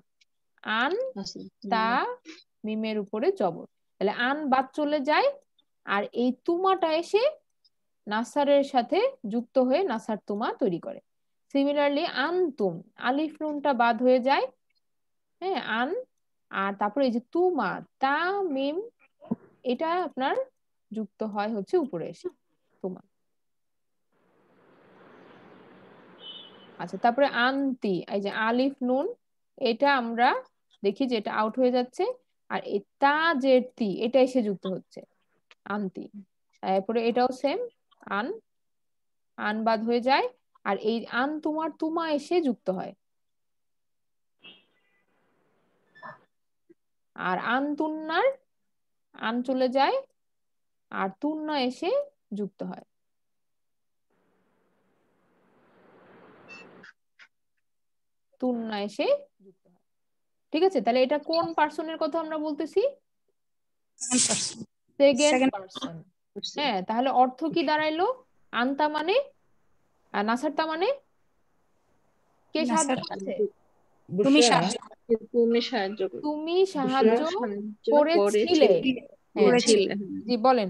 A: আন তা মিমের উপরে জবর, তাহলে আন বাদ চলে যায়। আর এই তুমাটা এসে নাসারের সাথে যুক্ত হয়ে নাসার তুমা তৈরি করে। সিমিলারলি আনতুম, আলিফ নুনটা বাদ হয়ে যায়। হ্যাঁ, আন, আর তারপরে এই যে তুমা, তা মিম, এটা আপনার যুক্ত হয় হচ্ছে উপরে এসে তুমা। আচ্ছা, তারপরে আন্তি, এই যে আলিফ নুন, এটা আমরা দেখি যে এটা আউট হয়ে যাচ্ছে। আর এই তা যে তি, এটা এসে যুক্ত হচ্ছে আন্তি। তারপরে এটাও সেম, আন, আন বাদ হয়ে যায়। আর এই আন তোমার তুমা এসে যুক্ত হয়। আর আন তুন্নার আন চলে যায়, আর তুন্না এসে যুক্ত হয়। তুন্না এসে যুক্ত হয়। ঠিক আছে, তাহলে এটা কোন পার্সনের কথা আমরা বলতেছি? Second person. হ্যাঁ, তাহলে অর্থ কি দাঁড়াইলো? আনতা মানে, আর নাসারতা মানে কে সাহায্য করছে?
C: তুমি
G: বুসরা,
C: সাহায্য
B: তুমি সাহায্য করো
A: তুমি সাহায্য
B: সাহায্য
A: করেছিলে। হ্যাঁ,
B: করেছিলেন
A: জি বলেন।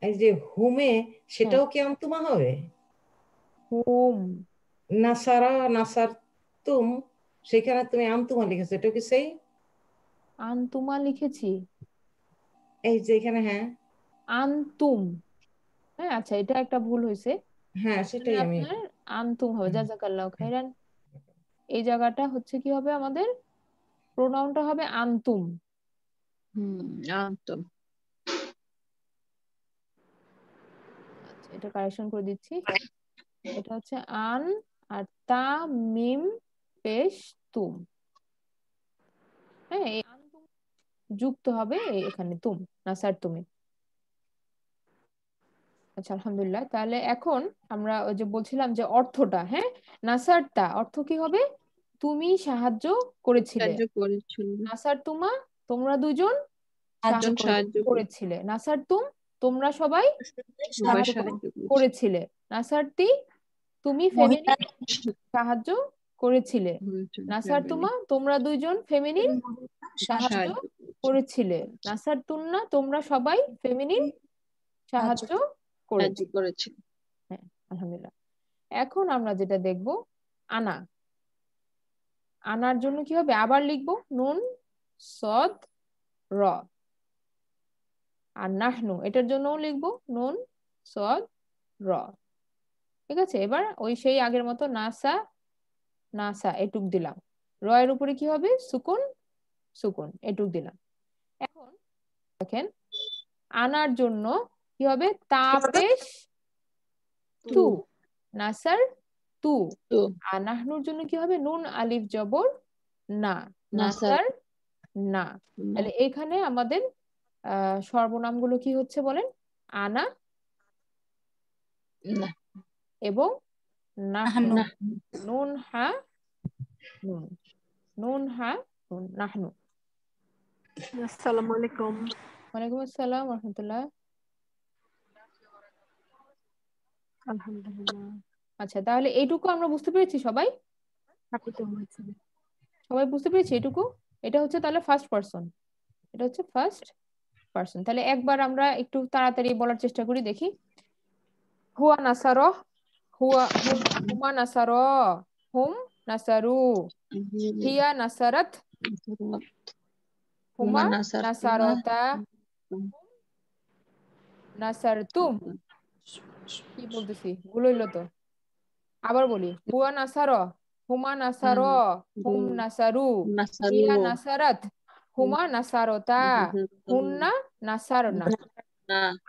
G: এই যে হুমে, সেটাও কি আন্তুমা হবে?
A: হুম,
G: নাসারা, নাসার তুম, সেখানে তুমি আন্তুমা লিখেছো, এটা কি সেই?
A: আন্তুমা লিখেছি,
G: এই যে এখানে, হ্যাঁ
A: আন্তুম। হ্যাঁ, আচ্ছা, এটা একটা ভুল হয়েছে।
G: হ্যাঁ,
A: এখানে
G: সেটাই আমি।
A: আপনার আন্তুম হবে,
G: হুম,
A: জাযাকাল্লাহু খাইরান। এই জায়গাটা হচ্ছে কি হবে আমাদের প্রোনাউনটা হবে আনতুম।
B: আন্তম।
A: আচ্ছা, এটা কারেকশন করে দিচ্ছি। এটা হচ্ছে আন আর তা মিম পেশ তুম। হ্যাঁ, এই আনতুম যুক্ত হবে এখানে তুম, নাসার তুমি। আচ্ছা, আলহামদুলিল্লাহ। তাহলে এখন আমরা ওই যে বলছিলাম যে অর্থটা, হ্যাঁ, নাসারটা অর্থ কি হবে? তুমি সাহায্য করেছিলে।
B: সাহায্য করেছিল।
A: নাসার তুমা, তোমরা দুজন
B: একজন
A: সাহায্য
B: সাহায্য
A: করেছিলে। নাসার তুম, তোমরা সবাই
B: সবাই
A: সাহায্য
B: সাহায্য করেছিল।
A: করেছিলে। নাসারতি, তুমি ফেমিনিন সাহায্য করেছিলে। নাসার তুমা, তোমরা দুইজন ফেমিনিন সাহায্য
B: সাহায্য
A: করেছিলে। নাসার তুন্না, তোমরা সবাই ফেমিনিন সাহায্য করেছিলে।
B: করেছিল।
A: হ্যাঁ, আলহামদুলিল্লাহ। এখন আমরা যেটা দেখব আনা। আনার জন্য কি হবে? আবার লিখবো নুন সদ র। আর নাহনু, এটার জন্যও লিখবো নুন সদ র। ঠিক আছে, এবার ওই সেই আগের মতো নাসা নাসা এটুক দিলাম। র এর উপরে কি হবে? সুকুন সুকুন, এটুক দিলাম। এখন দেখেন আনার জন্য কি হবে? তা পেশ তু, নাসার তু।
B: তো
A: আর নাহনুর জন্য কি হবে? নুন আলিফ জবর না,
B: নাসার
A: নাসার না। তাহলে এখানে আমাদের সর্বনামগুলো কি হচ্ছে বলেন? আনা
B: না
A: এবং নাহনু।
C: নাহনু।
A: নুন হা নুন, নুন হা নুন, নাহনু।
H: আসসালামু আলাইকুম।
A: ওয়ালাইকুম আসসালাম ওয়া রাহমাতুল্লাহ।
H: আলহামদুলিল্লাহ।
A: আচ্ছা, তাহলে এইটুকু আমরা বুঝতে পেরেছি সবাই?
H: আপনি তো বলছেন।
A: সবাই বুঝতে পেরেছি এইটুকু? এটা হচ্ছে তাহলে ফার্স্ট পারসন, এটা হচ্ছে ফার্স্ট পারসন। তাহলে একবার আমরা একটু তাড়াতাড়ি বলার চেষ্টা করি, দেখি। হুয়া নাসারো, হুমা নাসারো, হুম নাসারু, হিয়া নাসারাত, হুমা নাসারতা, নাসারতুম। কি বলতেছি, ভুল হইলো তো। আবার বলি, হুয়া নাসারো, হুমা নাসারো, হুম নাসারু, হিয়া নাসারাত, হুমা নাসারতা, হুন্না নাসারনা,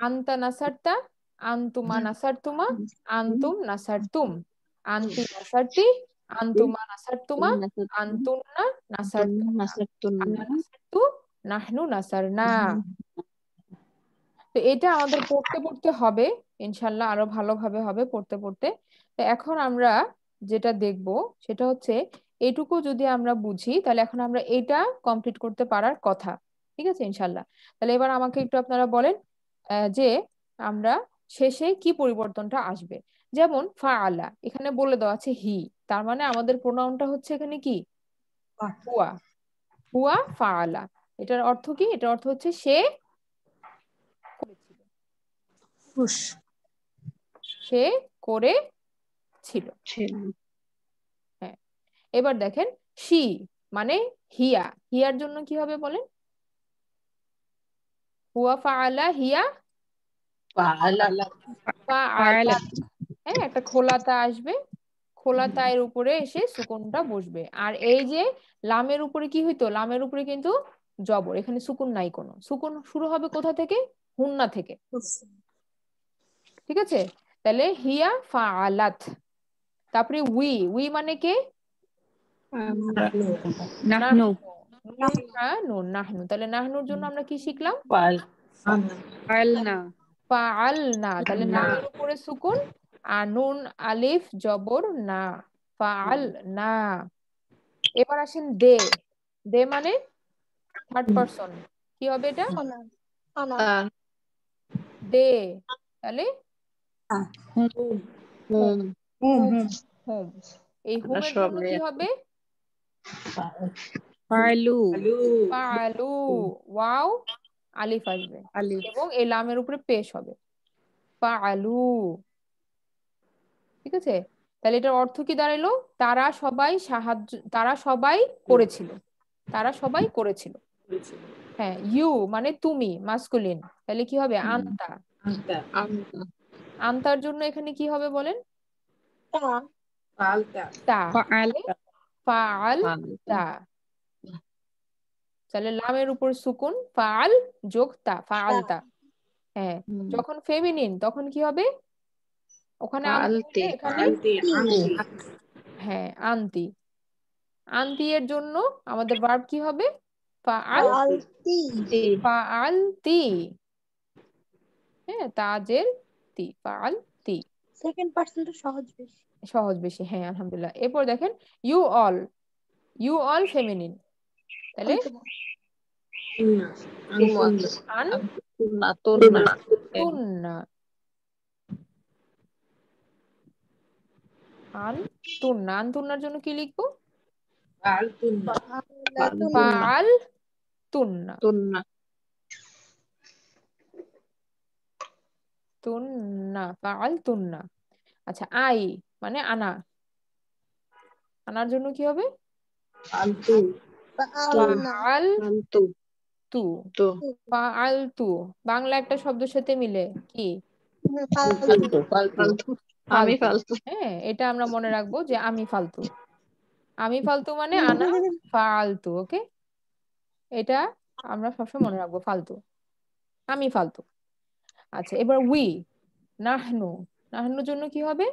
A: আন্তা নাসারতা, আন্তুমা নাসারতুমা, আন্তুম নাসারতুম, আন্তি নাসারতি, আন্তুমা নাসারতুমা, আন্তুন্না নাসারতুন্না, আনা নাসারতু, নাহনু নাসারনা। তো এটা আমাদের পড়তে পড়তে হবে ইনশাল্লাহ, আরো ভালোভাবে হবে পড়তে পড়তে। তো এখন আমরা যেটা দেখব সেটা হচ্ছে এইটুকু যদি আমরা বুঝি তাহলে এখন আমরা এটা কমপ্লিট করতে পারার কথা। ঠিক আছে ইনশাল্লাহ। তাহলে এবার আমাকে একটু আপনারা বলেন যে আমরা শেষে কি পরিবর্তনটা আসবে। যেমন ফাআলা, এখানে বলে দেওয়া আছে হি, তার মানে আমাদের প্রোনাউনটা হচ্ছে এখানে কি? হুয়া। হুয়া ফাআলা, এটার অর্থ কি? এটার অর্থ হচ্ছে সে করেছিল, সে করেছিল। হ্যাঁ, এবার দেখেন শি মানে হিয়া, হিয়ার জন্য কি হবে বলেন? হুয়া ফাআলা হিয়া ফাআলা। হ্যাঁ, একটা খোলাতা আসবে, খোলাতা এর উপরে এসে সুকুনটা বসবে। আর এই যে লামের উপরে কি হইতো? লামের উপরে কিন্তু জবর, এখানে সুকুন নাই কোনো। সুকুন শুরু হবে কোথা থেকে? হুন্না থেকে। ঠিক আছে, তাহলে হিয়া ফাআলাত। তারপরে উই, উই মানে কে?
C: নাহনু।
A: নুন হ্যাঁ নুন, নাহনু। তাহলে নাহনুর জন্য আমরা কি শিখলাম?
C: ফাইলনা।
A: ফাআলনা। তাহলে নামের উপরে সুকুন আর নুন আলিফ জবর না, ফাআলনা। এবার আসেন দে। দে মানে থার্ড পারসন, কি হবে এটা? দে। তাহলে
C: হুম
A: হোম,
C: হুম হুম।
A: হোম। এই হোমের জন্য কি হবে?
C: ফাইলু।
A: ফাআলু। ওয়াও আলিফ আসবে
C: আলিফ।
A: এবং এই লামের উপরে পেশ হবে, ফাআলু। ঠিক আছে, তাহলে এটার অর্থ কি দাঁড়াইলো? তারা সবাই সাহায্য, তারা সবাই করেছিল, তারা সবাই করেছিল। হ্যাঁ, ইউ মানে তুমি, মাস্কুলিন। তাহলে কি হবে? আন্তা। আন্তার জন্য এখানে কি হবে বলেন? তা।
C: ফাআল।
A: ফাআলতা, তাহলে লামের উপর সুকুন, ফাআল যোগ তা, ফাআলতা। হ্যাঁ, যখন ফেমিনিন তখন কি হবে? ওখানে আনতি হইলে এখানে হ্যাঁ আনতি। আনতি এর জন্য আমাদের ভার্ব কি হবে? ফাআলতি। হ্যাঁ, তাজের তি, ফাআলতি।
E: সেকেন্ড পার্সনটা সহজ বেশি।
A: সহজ বেশি, হ্যাঁ আলহামদুলিল্লাহ। এরপর দেখেন you all, you all feminine, তাহলে আনতুন্না, আনতুন্না। আনতুন্নার জন্য কি লিখবো? ফাআলতুন্না, তুন্না, ফাআলতুন্না। আচ্ছা, আই মানে আনা, আনার জন্য কি হবে? ফাআলতু, ফাআলতু। বাংলা একটা শব্দের সাথে মিলে কি? ফালতু। হ্যাঁ, এটা আমরা মনে রাখবো যে আমি ফালতু। আমি ফালতু মানে আনা ফালতু। ওকে, এটা আমরা সবসময় মনে রাখবো, ফালতু, আমি ফালতু। আচ্ছা, এবার উই, নাহনু। নাহনুর জন্য কি হবে?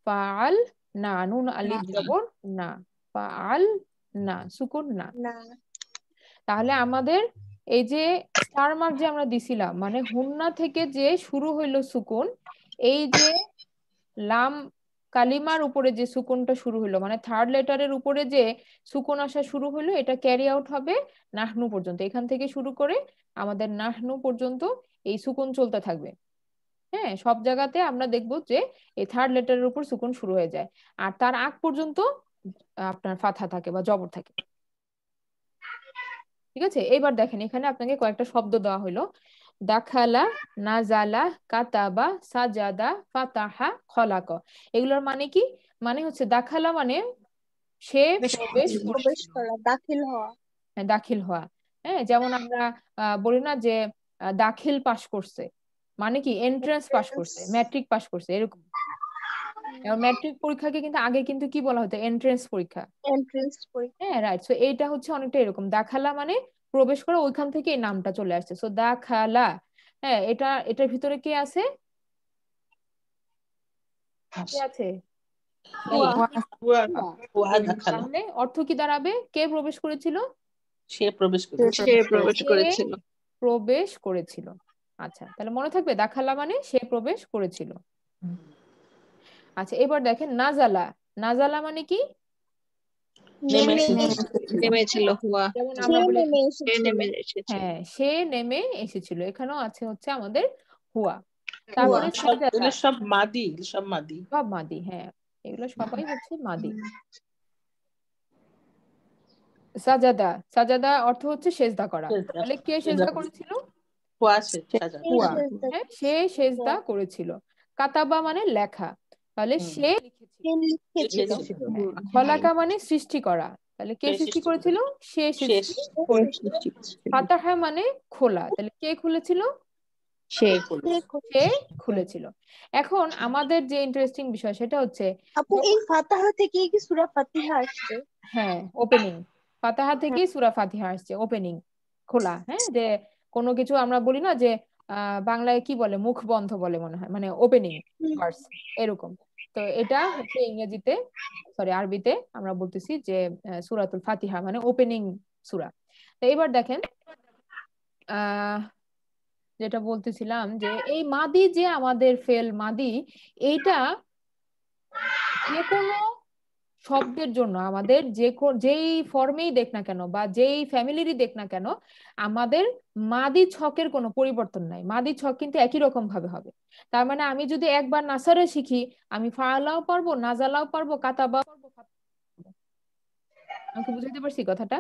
A: ফাআল না, নুন আলিফ জবর না, ফাআল না, সুকুন না। তাহলে আমাদের এই যে স্টার মার্ক যে আমরা দিছিলাম, মানে হুন্না থেকে যে শুরু হইলো সুকুন, এই যে লাম কালিমার উপরে যে সুকুনটা শুরু হলো, মানে থার্ড লেটারের উপরে যে সুকুন আসা শুরু হলো, এটা ক্যারি আউট হবে নাহনু পর্যন্ত। এখান থেকে শুরু করে আমাদের নাহনু পর্যন্ত এই সুকুন চলতে থাকবে। হ্যাঁ, সব জায়গাতে আমরা দেখবো যে এই থার্ড লেটারের উপর সুকুন শুরু হয়ে যায়, আর তার আগ পর্যন্ত আপনার ফাথা থাকে বা জবর থাকে। ঠিক আছে, এবার দেখেন এখানে আপনাকে কয়েকটা শব্দ দেওয়া হলো। দাখালা, নাজালা, কাতাবা, সাজাদা, ফাতাহা, খলাক। এগুলোর মানে কি? মানে হচ্ছে দাখালা মানে সে প্রবেশ করা,
E: দাখিল হওয়া।
A: হ্যাঁ, দাখিল হওয়া। হ্যাঁ, যেমন আমরা বলি না যে দাখিল পাশ করছে, মানে কি এন্ট্রান্স পাশ করছে, ম্যাট্রিক পাশ করছে, এরকম। ম্যাট্রিক পরীক্ষাকে কিন্তু আগে কিন্তু কি বলা হতো? এন্ট্রান্স পরীক্ষা। হ্যাঁ, রাইট। সো এইটা হচ্ছে অনেকটা এরকম, দাখালা মানে প্রবেশ করা, ওইখান থেকে এই নামটা চলে আসছে। সো দাখালা। হ্যাঁ, এটার ভিতরে কে আছে? কে আছে? তাহলে অর্থ কি দাঁড়াবে? কে প্রবেশ করেছিল?
D: সে প্রবেশ
A: করেছিল। আচ্ছা, তাহলে মনে থাকবে দাখালা মানে সে প্রবেশ করেছিল। আচ্ছা, এবার দেখেন নাজালা। নাজালা মানে কি?
B: নেমেছিল।
A: যেমন আমরা বলি হ্যাঁ, সে নেমে এসেছিল। এখানেও আছে হচ্ছে আমাদের হুয়া। তারপরে সাজাদা,
D: সব মাদি, সব মাদি,
A: সব মাদি। হ্যাঁ, এগুলো সবাই হচ্ছে মাদি। সাজাদা, সাজাদা অর্থ হচ্ছে সেজদা করা। তাহলে কে সেজদা করেছিল? হুয়া। হ্যাঁ, সে সেজদা করেছিল। কাতাবা মানে লেখা, তাহলে সে লিখেছিল। খলাকা মানে সৃষ্টি করা, তাহলে কে সৃষ্টি করেছিল? সে সৃষ্টি করেছিল। ফাতাহা মানে খোলা, তাহলে কে খুলেছিল? সে খুলেছিল। এখন আমাদের যে ইন্টারেস্টিং বিষয় সেটা হচ্ছে
E: আপু, এই ফাতাহা থেকে কি সূরা ফাতিহা আসছে?
A: হ্যাঁ, ওপেনিং। ফাতাহা থেকে সূরা ফাতিহা আসছে, ওপেনিং, খোলা। হ্যাঁ, যে কোনো কিছু আমরা বলি না যে বাংলায় কি বলে, মুখ বন্ধ বলে মনে হয়, মানে ওপেনিং ভার্স এরকম। তো এটা হচ্ছে ইংরেজিতে, সরি আরবিতে আমরা বলতেছি যে সূরাতুল ফাতিহা মানে ওপেনিং সূরা। তো এবার দেখেন যেটা বলতেছিলাম যে এই মাদি যে আমাদের ফেল মাদি, এইটা যে কোনো শব্দের জন্য আমাদের যেই ফর্মেই দেখ না কেন বা যেই ফ্যামিলিরই দেখ না কেন, আমাদের মাদি ছকের কোনো পরিবর্তন নাই। মাদি ছক কিন্তু একই রকম ভাবে হবে। তার মানে আমি যদি একবার নাসারে শিখি, আমি ফাআলাও পারবো, নাজালাও পারবো, কাতাবাও পারবো। আমাকে বুঝাতে পারছি কথাটা?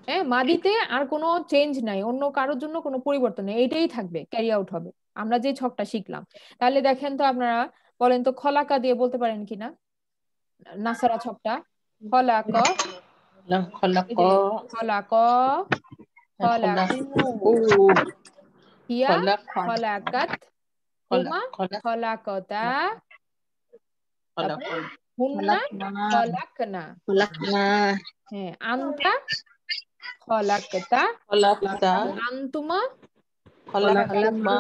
A: হ্যাঁ, মাদিতে আর কোনো চেঞ্জ নাই, অন্য কারোর জন্য কোনো পরিবর্তন নেই, এইটাই থাকবে, ক্যারি আউট হবে আমরা যে ছকটা শিখলাম। তাহলে দেখেন তো আপনারা বলেন তো, খলাকা দিয়ে বলতে পারেন কিনা নাসারা ছকটা? খলাক, খলাক, খলাকু, হিয়া খলাকাত, হুমা খলাকতা, তারপরে হুন্না খলাকনা, হ্যাঁ আনতা খলাকতা,
D: খলাকতা
A: আনতুমা
D: খলাকতুমা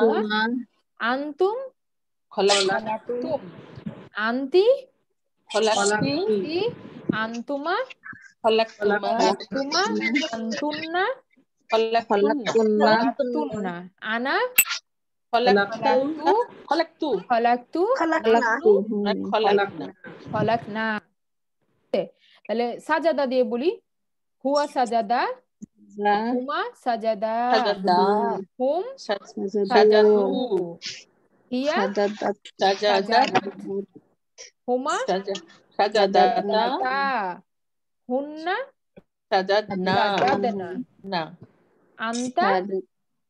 A: আনতুম
D: খলাকতুম
A: আনতি
D: খলাকতি
A: আনতুমা
D: খলাকতুমা
A: খলাকতুমা আনতুন্না
D: খলাকতুন্না
A: খলাকতুন্না আনা
D: খলাকতু খলাকতু
A: খলাকতু
E: খলাকনা
D: খলাকনা
A: খলাকনা। তাহলে সাজাদা দিয়ে বলি, হুয়া সাজাদা, হুমা সাজাদা,
D: সাজাদা
A: হুম
D: সাজাদু
A: হিয়া
D: সাজাদাত
A: সাজাদাত, হুমা
D: সাজাদাতা
A: সাজাদাতা, হুন্না
D: সাজাদনা
A: সাজাদনা,
D: না
A: আনতা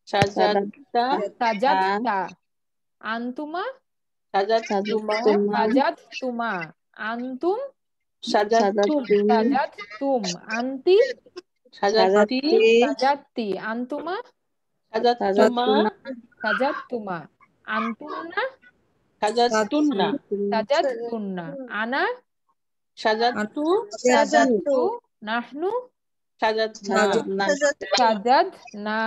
D: সাজাদতা
A: সাজাদতা, আনতুমা
D: সাজাদতুমা
A: সাজাদতুমা, আনতুম
D: সাজাদতুম
A: সাজাদতুম, আনতি
D: সাজাদতি
A: সাজাদতি, আনতুমা
D: সাজাদতুমা
A: সাজাদতুমা, আনতুন্না
D: সাজাদতুন্না
A: সাজাদতুন্না, আনা
D: সাজাদতু
A: সাজাদতু, নাহনু
D: সাজাদনা
A: সাজাদনা।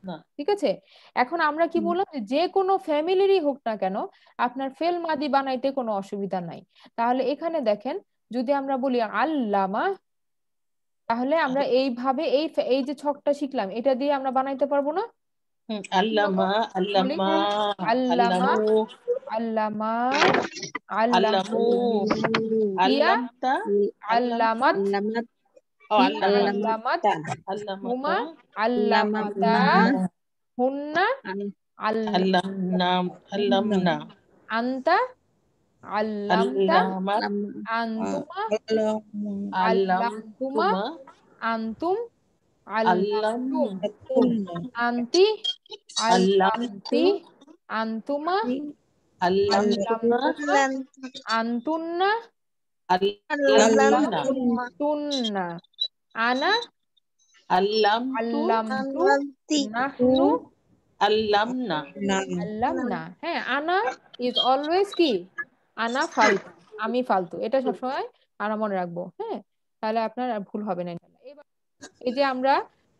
D: না
A: ঠিক আছে, এখন আমরা কি বললাম যে কোনো ফ্যামিলিরই হোক না কেন আপনার ফেল মাদি বানাইতে কোনো অসুবিধা নাই। তাহলে এখানে দেখেন যদি আমরা বলি আল্লামা, তাহলে আমরা এইভাবে এই যে ছকটা শিখলাম এটা দিয়ে আমরা বানাইতে পারবো না?
D: আল্লামা আল্লামা
A: আল্লামা
D: আল্লামু
A: আল্লামা
D: আল্লামু
A: হিয়া
D: আল্লামতা
A: আল্লামাত
D: ও
A: আল্লামাত, হুমা আল্লামাতা, হুন্না
D: আল্লামনা আল্লামনা
A: আনতা আল্লামতা,
D: আল্লামাত
A: আনতুমা আল্লামতুমা,
D: আল্লামতুমা
A: আনতুম
D: আল্লামতুম
A: আল্লামতুম, আনতি
D: আল্লামতু
A: আল্লামতি, আনতুমা
D: আল্লামতুমা
A: আনতুন্না
D: আল্লামনা
A: আনতুন্না, আনা
D: আল্লামতু
A: আল্লামতু, নাহনু
D: আল্লামনা
A: আল্লামনা। হ্যাঁ, আনা ইজ অলওয়েজ কি, আনা ফালতু, আমি ফালতু, এটা সবসময় আমরা মনে রাখবো। হ্যাঁ, তাহলে আপনার আর ভুল হবে না। এবার এই যে আমরা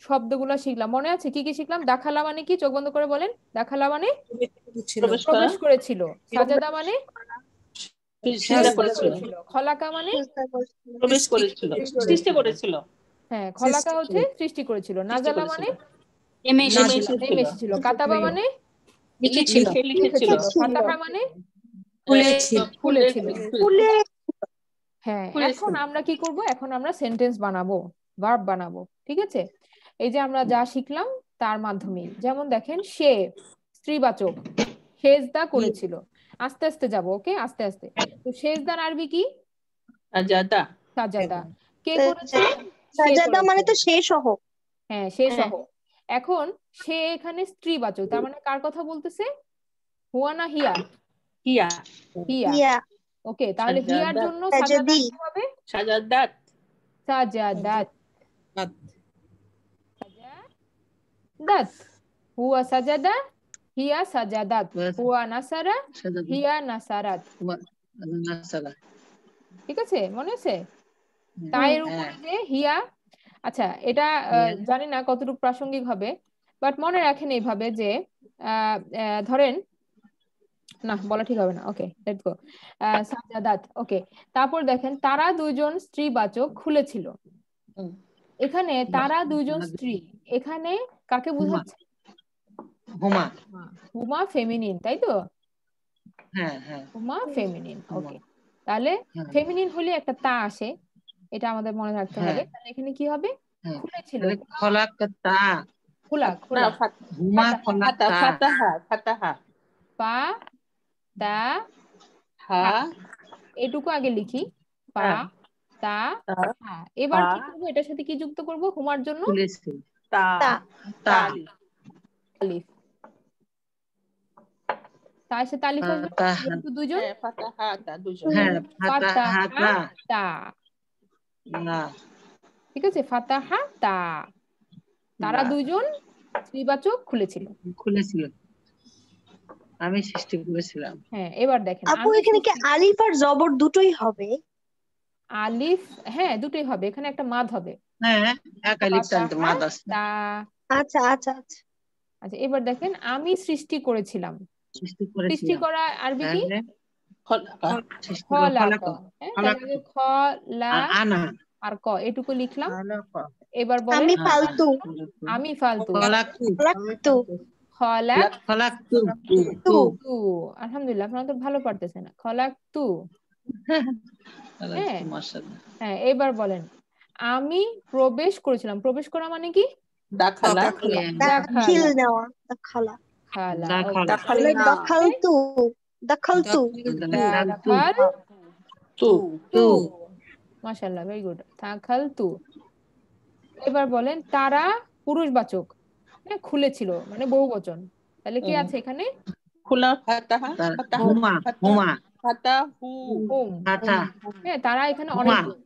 A: শব্দগুলো শিখলাম, মনে আছে কি কি শিখলাম? দাখালা মানে কি? চোখ বন্ধ করে বলেন। দাখালা মানে
D: প্রবেশ করা
A: প্রবেশ করেছিল। সাজাদা মানে
D: সিজদা করেছিল
A: খলাকা মানে
D: প্রবেশ করেছিল সৃষ্টি করেছিল
A: হ্যাঁ, খলাকা হচ্ছে সৃষ্টি করেছিল। নাজালা মানে
F: নেমে
A: নেমে
D: এসেছিল
A: এসেছিল। কাতাবা মানে
F: লিখেছিল
D: লিখেছিল
A: ফাতাহা মানে
F: খুলেছিল
A: খুলেছিল। হ্যাঁ, এখন আমরা কি করব? এখন আমরা সেন্টেন্স বানাবো, ভার্ব বানাবো। ঠিক আছে, এই যে আমরা যা শিখলাম তার মাধ্যমে, যেমন দেখেন সে স্ত্রীবাচক, সেজদা করেছিল। আস্তে আস্তে যাব, ওকে, আস্তে আস্তে। তো সেজদার আরবি কি?
D: সাজাদা
A: সাজাদা। কে করেছে? সে
E: সাজাদা মানে
A: করেছে।
E: তো সে সহ।
A: হ্যাঁ, সে সহ। এখন সে এখানে স্ত্রীবাচক, তার মানে কার কথা বলতেছে? হুয়া না হিয়া?
D: হিয়া
A: হিয়া।
E: ইয়া
A: ওকে, তাহলে হিয়ার
D: সাজাদাত।
A: জন্য সাজাদা
E: সাজাদি
A: কি হবে?
D: সাজাদাত
A: সাজাদাত। সাজাদাত। হুয়া সাজাদা, হিয়া সাজাদাত। হুয়া নাসারা, হিয়া নাসারাত। ঠিক আছে, মনে আছে? তায়ের উপরে যে হিয়া, আচ্ছা এটা জানি না কতটুকু প্রাসঙ্গিক হবে, বাট মনে রাখেন এইভাবে যে ধরেন, না বলা ঠিক হবে না, ওকে লেটস গো। সাজাদাত, ওকে। তারপর দেখেন তারা দুইজন স্ত্রীবাচক খুলেছিল। এখানে তারা দুইজন স্ত্রী, এখানে কাকে বোঝাচ্ছে?
G: হুমা
A: হুমা ফেমিনিন, তাই তো?
G: হ্যাঁ হ্যাঁ
A: হুমা ফেমিনিন, ওকে। তাহলে ফেমিনিন হলে একটা তা আসে, এটা আমাদের মনে রাখতে হবে। তাহলে এখানে কি হবে? খুলেছিল,
G: খোলাকতা
A: খোলা
D: না
A: খোলা,
G: হুমা খোলাকতা
D: ফাতাহা ফাতাহা
A: পা তা
D: হা
A: এটুকু আগে লিখি, পা তা হা। এবার কি করবো? এটার সাথে কি যুক্ত করব হুমার জন্য?
D: তা
G: তা
A: আলিফ। তার সাথে আলিফ আসবে, যেহেতু দুজন।
D: হ্যাঁ ফাতাহা তা দুজন
A: ফাতাহা তা, ঠিক আছে, ফাতাহা তা, তারা দুইজন স্ত্রীবাচক খুলেছিল।
I: আমি সৃষ্টি করেছিলাম।
A: হ্যাঁ এবার দেখেন
E: আপু
A: আমি
E: এখানে কি আলিফ আর জবর দুটোই হবে?
A: আলিফ, হ্যাঁ দুটোই হবে, এখানে একটা মাদ হবে,
I: হ্যাঁ এক আলিফ টানতে
A: ফাতাহা
I: মাদ আছে।
A: তা।
E: আচ্ছা আচ্ছা আচ্ছা।
A: আচ্ছা এবার দেখেন আমি সৃষ্টি করেছিলাম,
I: সৃষ্টি
A: সৃষ্টি
I: করেছিলাম
A: করা আরবি কি?
I: তাহলে
D: খলাকা
I: সৃষ্টি করে
A: খলাক।
I: খলাক
A: হ্যাঁ
I: খলাক
A: তাহলে খলা
I: আনা
A: আর ক এটুকু লিখলাম।
D: খলাকা
A: এবার বলেন
E: আমি ফালতু।
A: আমি ফালতু।
I: খলাক
E: ফালাক্তু।
A: খলাক
I: খলাক তু
E: তু।
A: তু, আলহামদুলিল্লাহ আপনারা তো ভালো পারতেছেন। খলাক তু। হ্যাঁ
I: মাশাআল্লাহ।
A: হ্যাঁ এবার বলেন আমি প্রবেশ করেছিলাম। প্রবেশ করা মানে কি?
D: দাখালা
E: দাখিল নেওয়া। দাখালা।
A: খালা।
I: দাখাল
E: তাহলে দাখালতু। দাখালতু।
A: দাখাল
D: তু
A: তু, মাশাআল্লাহ ভেরি গুড। দাখাল তু। এবার বলেন তারা পুরুষবাচক, হ্যাঁ খুলেছিল মানে বহুবচন, তাহলে কি আছে এখানে?
D: খোলা ফাতাহা ফাতাহা
I: হুমা হুমা
D: ফাতাহু
A: হুম।
I: ফাতা
A: হ্যাঁ তারা এখানে
I: হুমা
A: অনেকজন।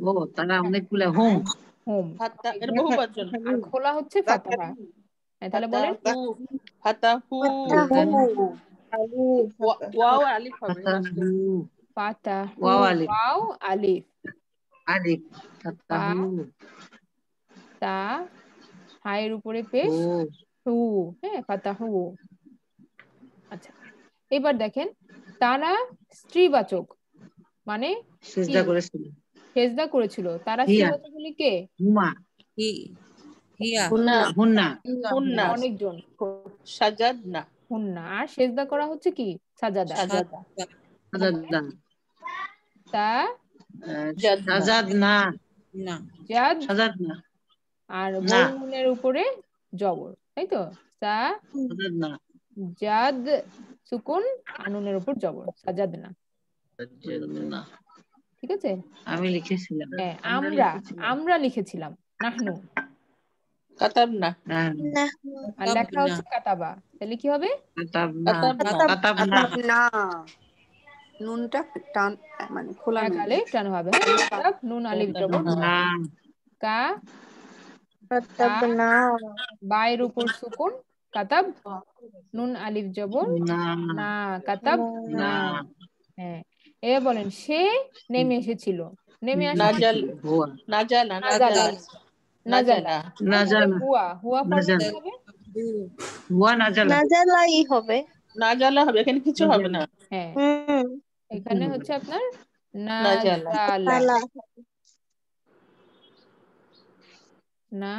I: ও তারা অনেকগুলা হুম
A: হুম
D: ফাতা এর বহু বচন
A: আর খোলা হচ্ছে ফাতাহা। হ্যাঁ তাহলে বলেন
D: ফাতাহু ওয়াও আর আলিফ হবে লাস্টে।
A: ফাতাহু
I: ওয়াও আলিফ
A: ওয়াও আলিফ
I: আলিফ ফাতাহু
A: তা হায়ের উপরে পেশ
I: ও
A: হু, হ্যাঁ ফাতাহু। আচ্ছা এবার দেখেন তারা স্ত্রীবাচক মানে
I: সিজদা করেছিল
A: সেজদা করেছিল। তারা
I: হিয়া
A: স্ত্রীবাচক হলে কে?
I: হুমা
D: হুন্না
I: হুন্না
D: হুন্না
A: অনেকজন
D: সাজাদনা
A: হুন্না। আর সেজদা করা হচ্ছে কি? সাজাদা।
D: সাজাদা
I: সাজাদা
A: তা
I: সাজাদনা
A: জাদ
I: সাজাদনা
A: আর
I: না
A: বর্ণনের উপরে জবর, তাই তো? সা
I: সাজাদনা
A: জাদ সুকুন আনুনের উপর জবর, সাজাদনা।
I: সাজাদনা
A: ঠিক আছে?
I: আমি লিখেছিলাম
A: হ্যাঁ
I: আমরা
A: আমরা
I: লিখেছিলাম
A: আমরা লিখেছিলাম নাহনু,
D: কাতাবনা
A: আর লেখা হচ্ছে কাতাবা, তাহলে কি হবে?
I: কাতাবনা
D: কাতাবনা
I: কাতাবনা
C: না নুনটা টান মানে খোলা
A: এক
C: নুন।
A: আলিফ টান হবে, হ্যাঁ কাতাব নুন আলিফ জবর
I: না
A: কা, তা
E: কাতাবনা।
A: বায়ের উপর সুকুন কাতাব নুন আলিফ জবর
I: না
A: না কাতাব
I: না
A: না। হ্যাঁ এবার বলেন সে নেমে এসেছিল। নেমে আসা
D: নাজাল
I: হুয়া
D: নাজালা
A: নাজালা নাজালা
I: নাজালা
A: হুয়া হুয়া ফরম্যাট
I: নাজালা
A: হবে।
I: হুয়া নাজালা
E: নাজালাই হবে।
D: নাজালা হবে এখানে কিছু হবে না
A: হ্যাঁ
E: হুম।
A: এখানে হচ্ছে আপনার
D: নাজালা
A: নাজালা
E: তালা।
A: না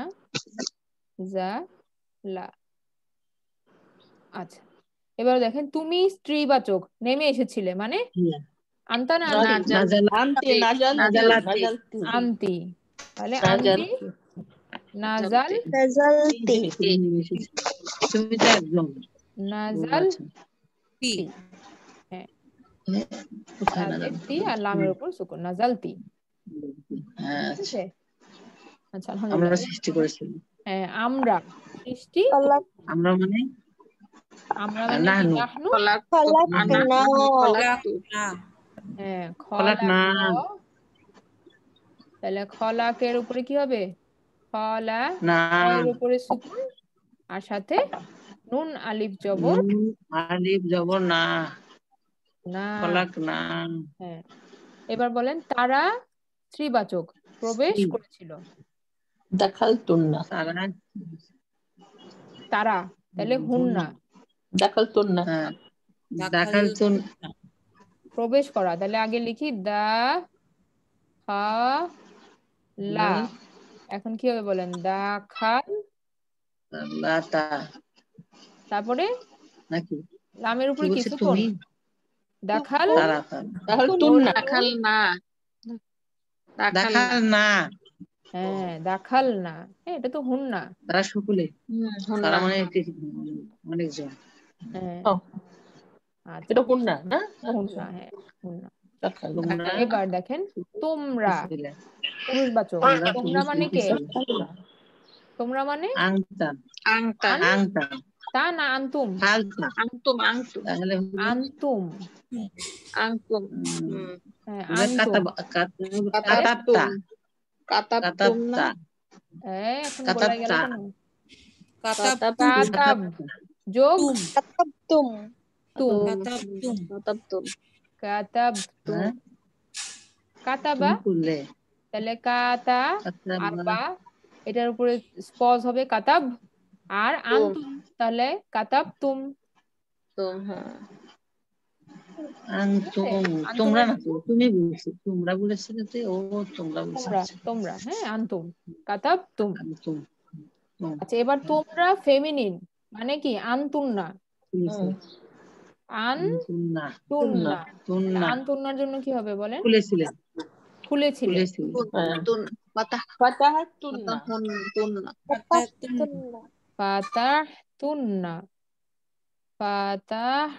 A: জা লা। আচ্ছা এবার দেখেন তুমি স্ত্রীবাচক নেমে এসেছিলে মানে আনতা না আনতি?
I: নাজালা
D: আনতি নাজালতি
A: আনতি, তাহলে
D: নাজাল
A: আনতি নাজাল
E: নাজালতি।
I: তুমি তো একদম
A: নাজাল তি। হ্যাঁ
I: কোথায়
A: তাদের তি আর লামের উপর সুকুন নাজালতি।
I: হ্যাঁ
A: ঠিক আছে? আচ্ছা
I: আমরা
A: আলহামদুলিল্লাহ।
I: সৃষ্টি করেছিলাম
A: হ্যাঁ আমরা সৃষ্টি,
I: আমরা মানে
A: আমরা মানে কি?
I: নাহনু
A: নাহনু।
E: খালাকনা।
A: হ্যাঁ
I: খলাক না
A: তাহলে খলাকের উপরে কি হবে? খলা
I: না
A: এর উপরে সুকুন আর সাথে নুন আলিফ জবর
I: নুন আলিফ জবর না
A: না।
I: খলাক না
A: হ্যাঁ এবার বলেন তারা স্ত্রীবাচক প্রবেশ করেছিল।
D: দাখালতুন্না
I: তারা
A: তারা তাহলে হুন্না
D: দাখালতুন্না
I: হ্যাঁ দাখালতুন
A: প্রবেশ করা, তাহলে আগে লিখি দা খা লা। এখন কি হবে বলেন? দাখাল
I: লাতা
A: তারপরে
I: নাকি
A: লামের
I: কি
A: উপরে কি
I: বলছো
A: সুকুন?
I: তুমি
A: দাখাল
I: তারা
D: দাখালতুন্না
I: দাখাল না
A: হ্যাঁ দাখাল না, হ্যাঁ এটা তো হুন্না।
I: তারা সকলে তারা মানে অনেকজন
A: হ্যাঁ
D: ও,
A: আচ্ছা
D: এটা হুন্না না
A: হুন্না, হ্যাঁ হুন্না।
D: দাখালতুন্না
A: আচ্ছা, এবার দেখেন তোমরা পুরুষবাচক। তোমরা মানে কে? তোমরা মানে
I: আংতা আংতা
A: তা না আনতুম?
I: ফালতা
F: আংতুম
I: তাহলে
A: আনতুম হ্যাঁ আনতুম।
I: কাতাবতা
F: কাতাবতুম না
A: এখন বলা গেল কেন?
F: কাতাব
A: কাতাব যোগ
E: কাতাবতুম
A: তুম
B: কাতাবতুম
A: কাতাবতুম
I: হ্যাঁ
A: কাতাবা
I: তুমি করলে
A: তাহলে কাতা আর
I: কাতাবা
A: বা এটার উপরে স্পজ হবে কাতাব আর আনতুম তাহলে কাতাবতুম
B: তুম হ্যাঁ
I: আনতুম
A: আনতুমের
I: তোমরা না
A: জন্য
I: তো তুমি বলছো তোমরা বলেছিলে তো ও তোমরা বলছো
A: তোমরা
I: আচ্ছা
A: তোমরা হ্যাঁ আনতুম কাতাবতুম
I: আনতুম
A: আচ্ছা এবার তোমরা ফেমিনিন মানে কি আনতুন্না
I: তুন্না
A: আনতুন্না
I: তুন্না
A: আনতুন্নার জন্য কি হবে বলেন
I: খুলেছিলেন
A: খুলেছিলে
I: খুলেছিলেন
B: তুন পাতাহ
D: ফাতাহাতুন্না
B: তুন্না
A: ফাতাহতুন্না ফাতাহ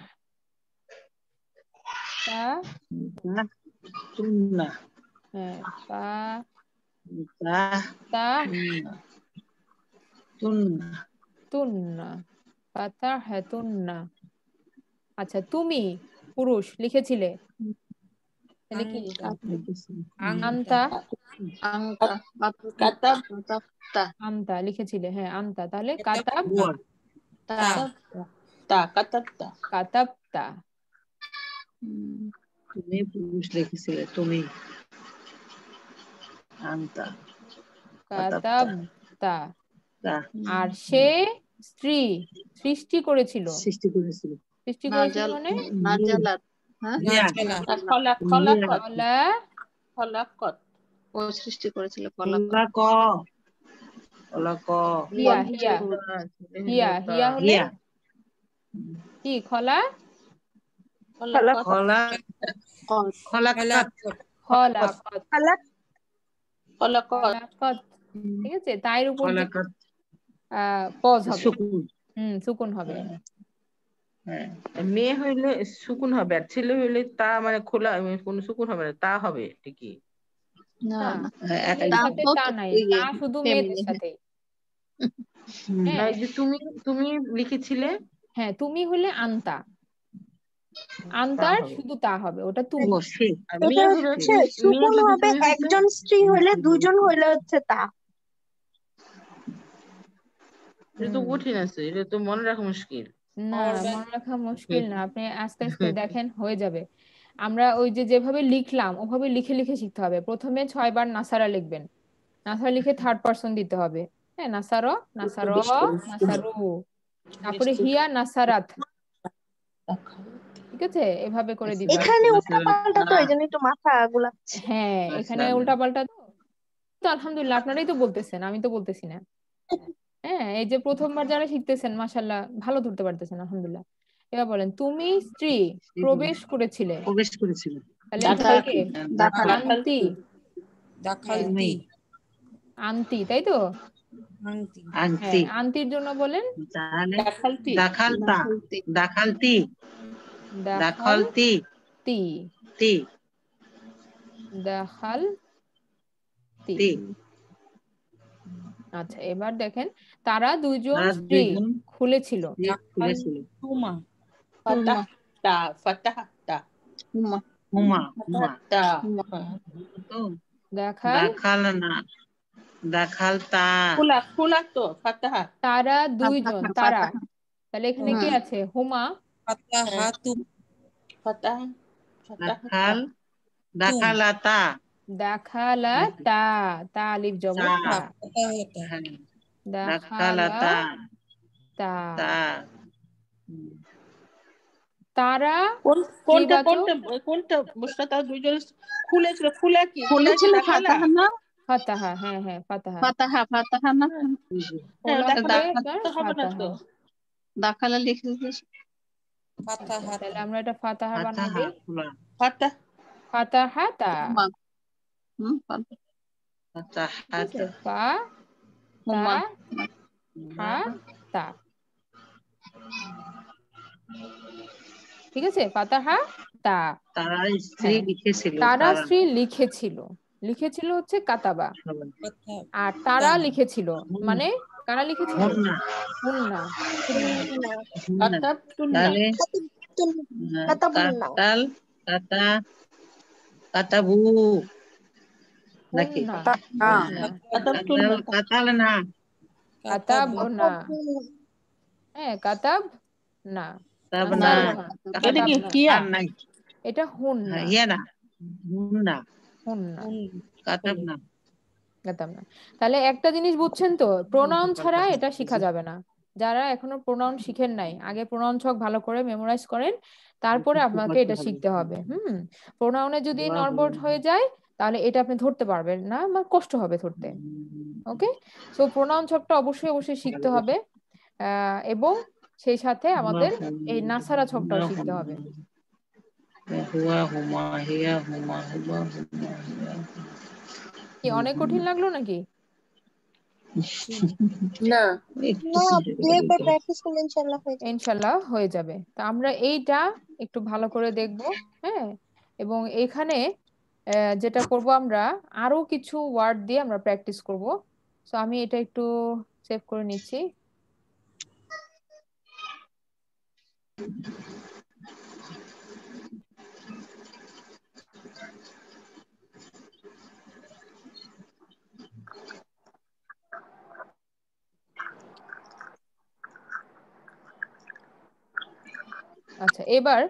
A: তা
I: তুন্না
A: হ্যাঁ
I: তুন্না তুন্না
A: তুন্না ফাতাহাতুন্না আচ্ছা তুমি পুরুষ লিখেছিলে তাহলে কি আনতা
B: আংতা
D: কাতাব
B: কাতাবতা
A: আনতা লিখেছিলে হ্যাঁ আনতা তাহলে কাতাব
B: তা
D: কাতাবতা
A: কাতাবতা
I: তুমি পুরুষ লিখেছিলে তুমি আনতা
A: কাতাবতা
I: তা
A: আর সে স্ত্রী সৃষ্টি করেছিল
I: সৃষ্টি করেছিল
A: সৃষ্টি করেছিল
B: নাজাল
A: মানে
B: নাজালাত হ্যাঁ
D: খলাকত
A: কলা
D: খলাকত
B: ও সৃষ্টি করেছিল
I: খলাক খলাক
A: হিয়া হিয়া হিয়া হিয়া হলে
I: হিয়া
A: কি খলা
I: খলাক খলাক
A: খলাকত
D: খলাকত
A: খলাকত ঠিক আছে তাইর উপর যে
I: খলাক
A: পজ হবে
I: সুকুন
A: সুকুন হবে
I: হ্যাঁ
J: মেয়ে হইলে সুকুন হবে আর ছেলে হইলে তা মানে খোলা কোন সুকুন হবে না তা হবে ঠিকই
B: না
A: না
B: না
A: মেয়েদের
B: তা
A: সাথে
B: তো
A: তা নাই
B: ইয়ে,
A: তা শুধু মেয়েদের
B: feminine।
A: সাথে
J: না
A: হ্যাঁ
J: এই যে তুমি তুমি লিখেছিলে
A: হ্যাঁ তুমি হলে আনতা
J: তা
A: আনতার
J: হবে
A: শুধু তা হবে ওটা তুমি
I: ও সে
J: আর
C: এটা
J: মেয়ে হলে
C: হচ্ছে
J: মেয়ে
C: সুকুন
J: যদি
C: হবে
J: তুমি হইতো
C: একজন স্ত্রী হলে দুজন হইলে হচ্ছে তা
J: এটা তো কঠিন আছে এটা তো মনে রাখা মুশকিল
A: না মনে রাখা মুশকিল না আপনি আস্তে আস্তে দেখেন হয়ে যাবে আমরা ওই যে যেভাবে লিখলাম ওভাবে লিখে লিখে শিখতে হবে প্রথমে 6 বার নাসারা লিখবেন নাসারা লিখে থার্ড পারসন দিতে হবে হ্যাঁ নাসারো নাসারো নাসারু তারপরে হিয়া নাসারাত ঠিক আছে এভাবে করে দিবা
C: এখানে উল্টাপাল্টা তো এই জন্য একটু মাথা গুলাচ্ছে
A: হ্যাঁ এখানে উল্টাপাল্টা তো আলহামদুলিল্লাহ আপনারাই তো বলতেছেন আমি তো বলতেছি না হ্যাঁ এই যে প্রথমবার যারা শিখতেছেন মাশাআল্লাহ ভালো ধরতে পারতেছেন আলহামদুলিল্লাহ এবার বলেন তুমি স্ত্রী প্রবেশ করেছিলে
I: প্রবেশ করেছিল
A: তাহলে কে আন্তি
I: তুমি
A: আন্তি তাই তো
I: আনতি
A: হ্যাঁ আন্তির জন্য বলেন
I: তাহলে
D: দাখালতি
I: দাখালতা দাখালতি দাখালতি
A: তি
I: তি
A: দাখাল তি
I: তি
A: আচ্ছা এবার দেখেন তারা দুইজন
I: তারা
A: স্ত্রী
I: দুইজন
A: খুলেছিল
I: খুলেছিল
D: ফাতাহতা ফাতাহতা
B: হুমা
I: হুমা হুমা
D: ফাতাহতা
I: তো
A: দেখাল
I: দাখালনা দাখালতা
D: খোলা তো ফাতাহা
A: তারা দুইজন তারা তাহলে এখানে
B: হুম।
A: কে আছে হুমা
D: ফাতাহা ফাতাহা
I: দাখাল দাখালাতা
A: দেখালা তা তা আলিফ জবর তা
I: হ্যাঁ
A: দেখালা
I: দাখালাতা
A: তা
I: তা
A: তারা
D: কোনটা
A: স্ত্রীবাচক
D: কোনটা কোনটা মুস্তাতা দুইজন খুলেছিল খুলে কি
B: খুলেছিল
D: দাখালা?
B: ফাতাহা না
A: ফাতাহা হ্যাঁ হ্যাঁ ফাতাহা
B: ফাতাহা ফাতাহা না
A: খোলা
D: দাখালা
A: করে
D: তো হবে না তো
B: দাখালা লিখেছে
A: তাহলে আমরা এটা ফাতাহা বানাই
I: ফাতাহা
A: দিই
I: খোলা
D: ফাতাহ
A: ফাতাহা তা
B: হুমা হুম ফাতাহা
I: ফাতাহাতা
A: ফা
B: হুমা
A: হা তা ঠিক আছে ফাতাহা তা
I: তারা স্ত্রী
A: হ্যাঁ।
I: লিখেছিল
A: তারা স্ত্রী লিখেছিল হচ্ছে কাতাবা আর তারা লিখেছিল মানে কারা লিখেছিল
I: হুন্না
A: হুন্না
D: কাতাবতুন্না
I: তাহলে
C: কাতাবুন্না।
I: কাতাল কাতা কাতাবু নাকি
A: হুন্না
D: কাতাবতুন্না
I: কাতাল কাতাল না
A: কাতাব না হ্যাঁ কাতাব না,
I: তাবনা
A: নাসারও না,
D: এটা কি
A: কাতাবনা,
D: হিয়া?
I: আর নাই
A: এটা হুন্না,
I: হিয়া না হুন্না
A: হুন্না,
I: কাতাবনা
A: কাতাবনা। তাহলে একটা জিনিস বুঝছেন তো, প্রোনাউন ছাড়া এটা শেখা যাবে না। যারা এখনো প্রোনাউন শিখেন নাই, আগে প্রোনাউন ছক ভালো করে মেমোরাইজ করেন, তারপরে আপনাকে এটা শিখতে হবে। প্রোনাউনে যদি নরবর্ড হয়ে যায় তাহলে এটা আপনি ধরতে পারবেন না বা কষ্ট হবে ধরতে। ওকে, সো প্রোনাউন ছকটা অবশ্যই অবশ্যই শিখতে হবে, এবং সেই সাথে আমাদের এই নাসারা ছকটাও শিখতে হবে।
I: হুয়া হুমা হিয়া হুমা হুয়া হুমা হিয়া
A: কি অনেক কঠিন লাগলো নাকি?
E: না
I: একটু
E: না,
I: simple করে
E: দুইবার
I: দিতে হবে।
E: প্র্যাকটিস করলে ইনশাআল্লাহ হয়ে যাবে।
A: ইনশাল্লাহ হয়ে যাবে। তা আমরা এইটা একটু ভালো করে দেখব। হ্যাঁ, এবং এখানে যেটা করব, আমরা আরো কিছু ওয়ার্ড দিয়ে আমরা প্র্যাকটিস করব। সো আমি এটা একটু সেভ করে নিচ্ছি। আচ্ছা, এবার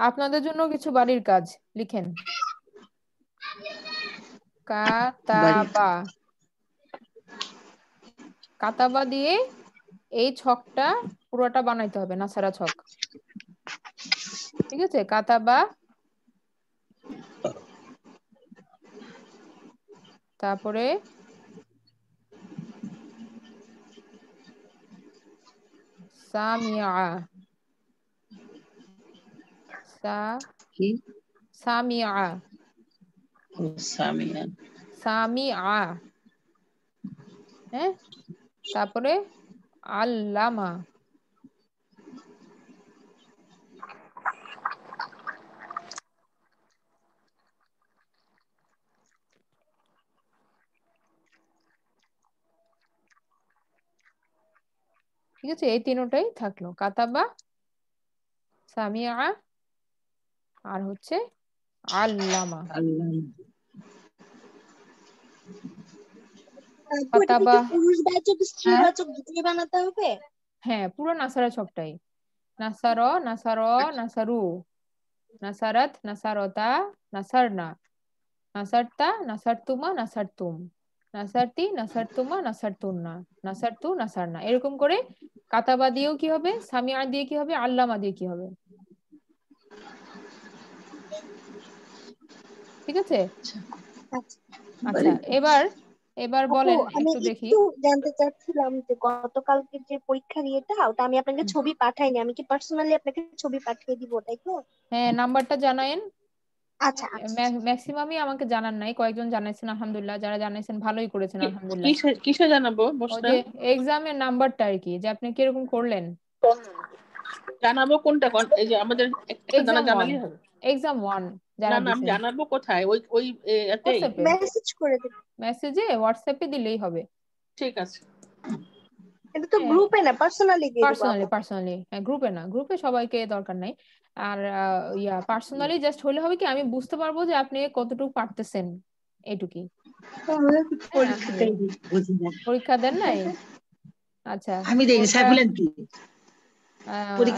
A: আপনাদের জন্য কিছু বাড়ির কাজ লিখেন। কাতাবা, কাতাবা দিয়ে এই ছকটা পুরোটা বানাইতে হবে, নাসারা ছক। ঠিক আছে, কাতাবা, তারপরে সামিআ,
I: কি
A: সামিআ,
I: ও সামিয়া
A: সামিআ, হ্যাঁ, তারপরে আল্লামা, ঠিক আছে, এই তিনটাই থাকলো, কাতাবা, সামিআ, আর হচ্ছে আল্লামা।
I: আল্লাহ
E: আপু, এটাকে
A: কাতাবা,
E: কি পুরুষবাচক স্ত্রীবাচক দুটোই বানাতে হবে?
A: হ্যাঁ, পুরো নাসারা ছকটাই, নাসার, নাসার, নাসারু, নাসারাত, নাসারতা, নাসারনা, নাসারতা, নাসারতুমা, নাসারতুম, নাসারতি, নাসারতুমা, নাসারতুন্না, নাসারতু, নাসারনা, এরকম করে। কাতাবা দিয়েও কি হবে, সামিআ দিয়ে কি হবে, আল্লামা দিয়ে কি হবে। ঠিক আছে, আচ্ছা, এবার এবার
E: আপু,
A: বলেন
E: আমি
A: একটু দেখি।
E: একটু জানতে চাচ্ছিলাম যে গতকালকে যে পরীক্ষার ইয়েটা, ওটা আমি আপনাকে ছবি পাঠাইনি, আমি কি পার্সোনালি আপনাকে ছবি পাঠিয়ে দিব, তাই তো?
A: হ্যাঁ, নাম্বারটা জানায়েন।
E: আচ্ছা আচ্ছা।
A: ম্যাক্সিমামই আমাকে জানান নাই, কয়েকজন জানাইছেন, আলহামদুলিল্লাহ, যারা জানাইছেন ভালোই করেছেন, আলহামদুলিল্লাহ।
D: কিসে জানাবো
A: ওই
D: বসনা?
A: যে এক্সামের নাম্বারটা আর কি, যে আপনি কিরকম করলেন।
D: জানাবো কোনটা? এই যে আমাদের একটা
A: এক্সাম ওয়ান,
D: জানালেই হবে।
A: এক্সাম ওয়ান
D: না
A: যারা
D: না, আমি
A: দিছেন।
D: জানাবো কোথায়? ওই ওই এতেই
A: হোয়াটসঅ্যাপে,
E: মেসেজ করে দিন।
A: মেসেজে হোয়াটসঅ্যাপে দিলেই হবে।
D: ঠিক আছে।
E: এটা তো গ্রুপে না, পার্সোনালি দিয়ে দিব আপু।
A: পার্সোনালি, হ্যাঁ, গ্রুপে না, গ্রুপে সবাইকে দরকার নাই। আর পার্সোনালি জাস্ট হলে হবে কি, আমি বুঝতে পারবো যে আপনি কতটুকু পারতেছেন, এটুকুই। হ্যাঁ, আলহামদুলিল্লাহ। পরীক্ষা দেন নাই? আচ্ছা,
I: আমি দেইনি, সাইফুলেন কি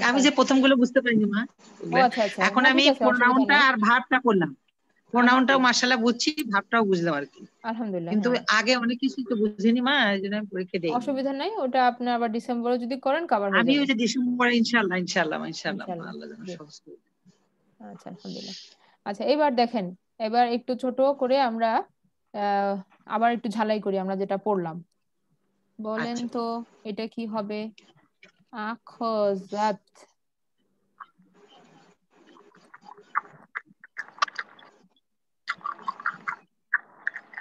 I: আমি
A: আচ্ছা,
I: যে প্রথমগুলো বুঝতে পারিনি মা।
A: ও আচ্ছা আচ্ছা,
I: এখন
A: না
I: আমি
A: ঠিক আছে, অসুবিধা
I: প্রোনাউনটা
A: নাই,
I: আর ভার্বটা করলাম। প্রোনাউনটাও মাশাআল্লাহ বুঝছি, ভার্বটাও বুঝলাম আর কি।
A: আলহামদুলিল্লাহ।
I: কিন্তু
A: হ্যাঁ,
I: আগে অনেক কিছু তো বুঝিনি মা, এই জন্য আমি পরীক্ষা দেইনি।
A: অসুবিধা নাই, ওটা আপনি আবার ডিসেম্বরে যদি করেন কভার হয়ে
I: আমি
A: যাবে
I: ওই যে ডিসেম্বরে ইনশাআল্লাহ ইনশাআল্লাহ ইনশাআল্লাহ
A: ইনশাআল্লাহ।
I: আল্লাহ যেন
A: জি,
I: সহজ করে দেয়।
A: আচ্ছা, আলহামদুলিল্লাহ। আচ্ছা, এবার দেখেন, এবার একটু ছোট করে আমরা আবার একটু ঝালাই করি আমরা যেটা পড়লাম। বলেন
I: আচ্ছা
A: তো এটা কি হবে? আখজাত,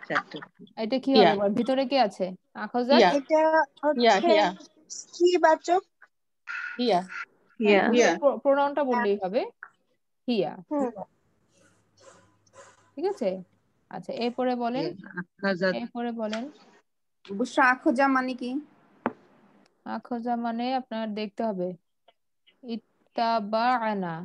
I: চারটে
A: এটা কি
D: হিয়া
A: হবে? ভিতরে কি আছে? আখজাত,
D: হিয়া
E: এটা
D: হিয়া
E: হচ্ছে
D: হিয়া
E: স্ত্রীবাচক।
D: হিয়া
A: হ্যাঁ,
D: হিয়া।
A: প্রোনাউনটা বললেই হবে, হিয়া।
E: হুম।
A: ঠিক আছে, আচ্ছা, এরপরে বলেন,
I: আখাজাত
A: এরপরে বলেন।
C: অবশ্য আখোজা মানে কি?
A: আখজা মানে আপনার দেখতে হবে, ইত্তাবাআনা।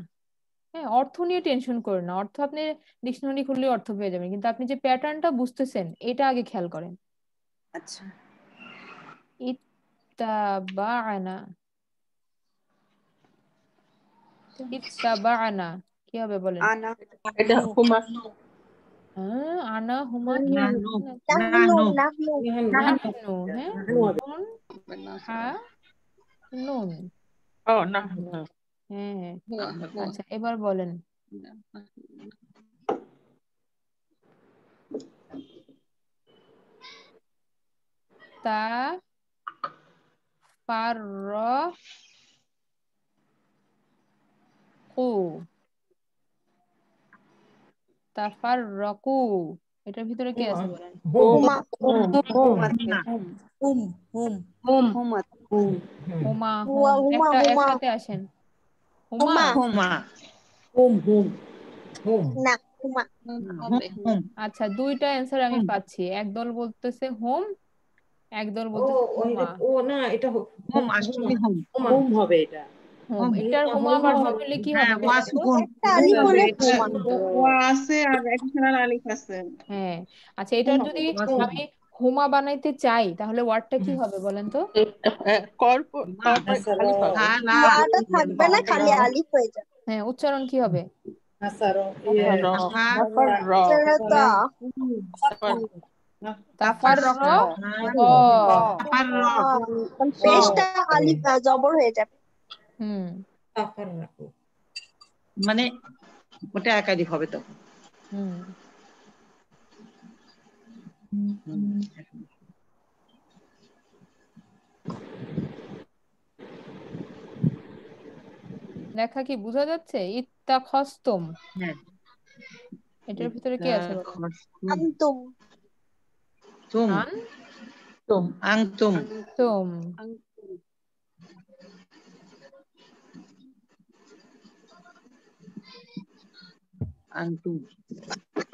A: হ্যাঁ, অর্থ নিয়ে টেনশন করেন না, অর্থ আপনি ডিকশনারি খুললে অর্থ পেয়ে যাবেন, কিন্তু আপনি যে প্যাটার্নটা বুঝতেছেন এটা আগে খেয়াল করেন।
C: আচ্ছা,
A: ইত্তাবাআনা, ইত্তাবা'না কি হবে বলেন?
C: আনা
D: এটা হুমা
A: আনা হুমা কি
I: নাহনু
E: নাহনু
I: নাহনু
E: নাহনু
A: নাহনু, হ্যাঁ নুন হা নুন,
D: ও না
A: হ্যাঁ আচ্ছা এবার বলেন তা ফাররাকু তাফাররাকু এটার ভিতরে কি আছে বলেন?
E: হুমা
C: হুম আছে হুম হুম হুম হুম আছে
A: হুমা
E: হুয়া
A: হুম
E: হুমা হুমা
A: একসাথে আসেন হুমা
E: হুমা
I: হুমা
G: হুম হুম হুম
E: না হুমা
I: হুম হুম
A: আচ্ছা দুইটা অ্যান্সার আমি
I: হুম
A: পাচ্ছি, একদল বলতেছে হুম, একদল
G: ও
A: বলতেছে
G: ও
A: হুমা।
G: ও না এটা
I: হুম
G: হুম
I: আসলে হুম
G: হুমা
C: হুম হবে এটা
A: হুম
I: হুম
A: এটার
G: এটা
A: হুমা
G: হুমা
A: ভার্সন
G: হবে
A: হলে কি
I: হ্যাঁ
A: হবে
I: ওয়া
A: বলেন তো?
I: সুকুন
E: একটা আলিফ হলে
B: এটা
E: হুমা
B: ও আছে আর এডিশনাল আলিফ আছে।
A: হ্যাঁ আচ্ছা এটার যদি
I: ওয়া সুকুন
A: আমি হুমা বানাইতে চাই তাহলে ওয়ার্ডটা কি হবে বলেন তো?
I: মা
D: আলিফ হবে
I: খালা
E: ওয়াটা থাকবে না খালি আলিফ হয়ে যাবে
A: হ্যাঁ উচ্চারণ কি হবে?
I: আফা
E: জড়তা
A: তাফাররাক
E: পেশটা আলিফ জবর হয়ে যাবে
A: হুম
G: তাফাররাকু
I: মানে ওটা একাধিক হবে তখন
A: হুম লেখা কি বোঝা যাচ্ছে? ইত্তাখাসতুম
I: হ্যাঁ
A: এটার ভিতরে কি আছে বলেন?
E: আনতুম
I: তুম আংতুম
A: তুম
I: আংতুম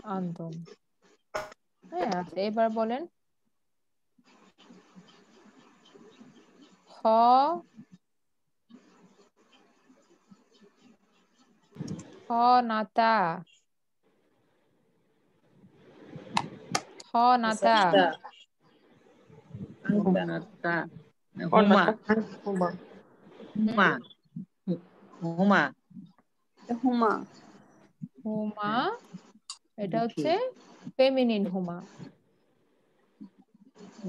A: আনতুম হ্যাঁ আচ্ছা এবার বলেন খ খ নাতা খ নাতা
I: অনাতা হুমা হুমা হুমা
C: হুমা
A: হুমা এটা হচ্ছে ফেমিনিন হুমা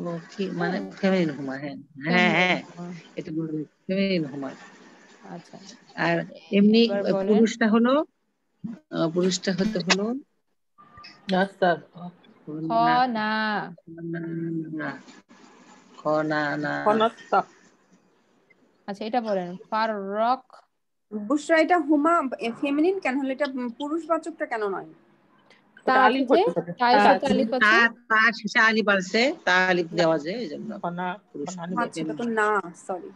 I: লক্ষ্মী মানে
A: হ্যাঁ
I: ফেমিনিন হুমা হ্যাঁ হ্যাঁ
A: ফেমিনিন
I: হ্যাঁ
A: হুমা
I: এটা বলবো ফেমিনিন হুমা
A: আচ্ছা
I: আর এমনি
A: এবার বলেন
I: পুরুষটা হলো হতে হলো
A: খ না
I: না খ না না
A: আচ্ছা এটা বলেন ফাররক
C: বুশরা এটা হুমা ফেমিনিন কেন হলো এটা পুরুষবাচকটা কেন নয়?
A: তা আছে যে তার সাথে আলিফ আছে
I: তার শেষে আলিফ আছে তা আলিফ দেওয়া যায় এই জন্য পুরুষ
C: আচ্ছা এটা তো না সরি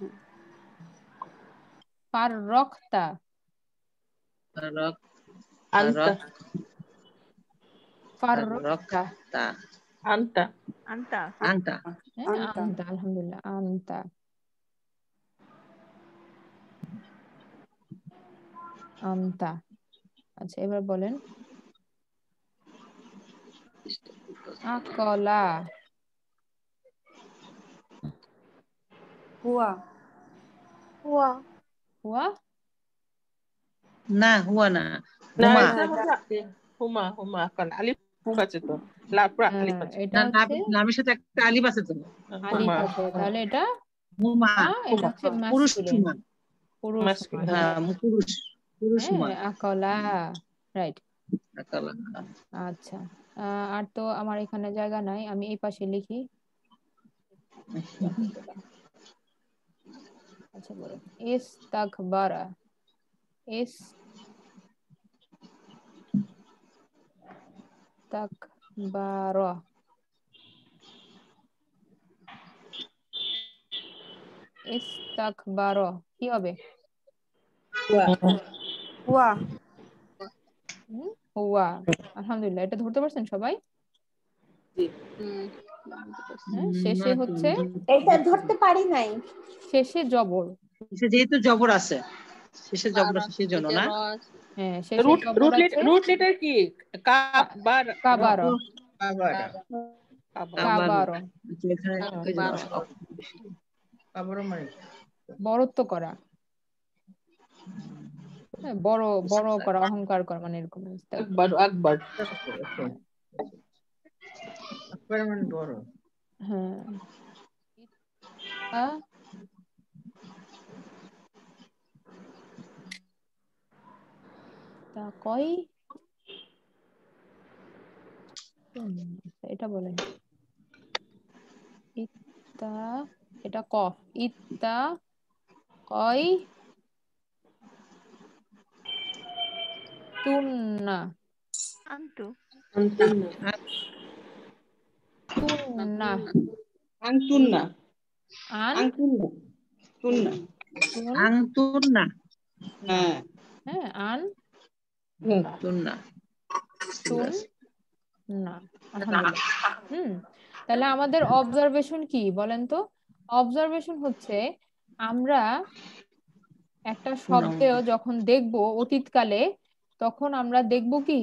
A: ফাররকতা
I: রক
D: আনতা
I: রক
A: ফাররকতা
I: তা
D: আনতা
H: আনতা
I: আংটা
A: হ্যাঁ আনতা আলহামদুলিল্লাহ আনতা আনতা আচ্ছা এবার বলেন আকলা
C: হুয়া
E: হুয়া
A: হুয়া
I: না হুয়া না
D: না
I: হুমা
D: এটার মধ্যে আছে হুমা হুমা কারণ আলিফ আছে তো লাপরা আলিফ আছে
A: এটা
I: না
A: হচ্ছে
I: নামের সাথে একটা আলিফ আছে তো
A: আলিফ
D: হুমা
A: আছে তাহলে এটা
I: হুমা
A: এটা হচ্ছে
I: পুরুষ
A: ম্যাসকুলিন
I: হুমা
A: পুরুষ হুমা
I: হ্যাঁ পুরুষ হুমা
A: হ্যাঁ আকলা রাইট
I: আকালা
A: আচ্ছা আর তো আমার এখানে জায়গা নাই আমি এই পাশে লিখি আচ্ছা বলো ইস্তাকবারা ইস্তাকবারা ইস্তাকবারা কি হবে?
C: হুয়া
A: হুয়া আলহামদুলিল্লাহ এটা ধরতে পারছেন সবাই? হ্যাঁ শেষে হচ্ছে
E: এটা ধরতে পারি নাই
A: শেষে জবর
I: যেহেতু জবর আছে শেষে জবর আছে সেই জন্য না
A: হ্যাঁ শেষে জবর আছে
D: রুট লেটার কি কাব বার
A: কাবারো কাবারো
G: আবারও মানে
A: বরত্ব করা হ্যাঁ, বড় বড় করা, অহংকার করা, মানে এরকম ইস্তাকবার।
D: আকবার আকবার
J: আকবার মানে বড়।
A: হ্যাঁ, তা কয় এটা বলেন। ইত্তা, এটা কফ। ইত্তা কয় তুন্না,
H: আন্তু
A: তুন্না,
B: আংতুন্না
A: আন
B: আংতুন্না তুন্না
A: তুন,
I: আংতুন্না
B: হ্যাঁ
A: হ্যাঁ, আন
I: তুন্না
A: তুন না। আলহামদুলিল্লাহ। তাহলে আমাদের অবজারভেশন কি বলেন তো? অবজারভেশন হচ্ছে আমরা একটা শব্দেও যখন দেখব অতীতকালে, তখন আমরা দেখব কি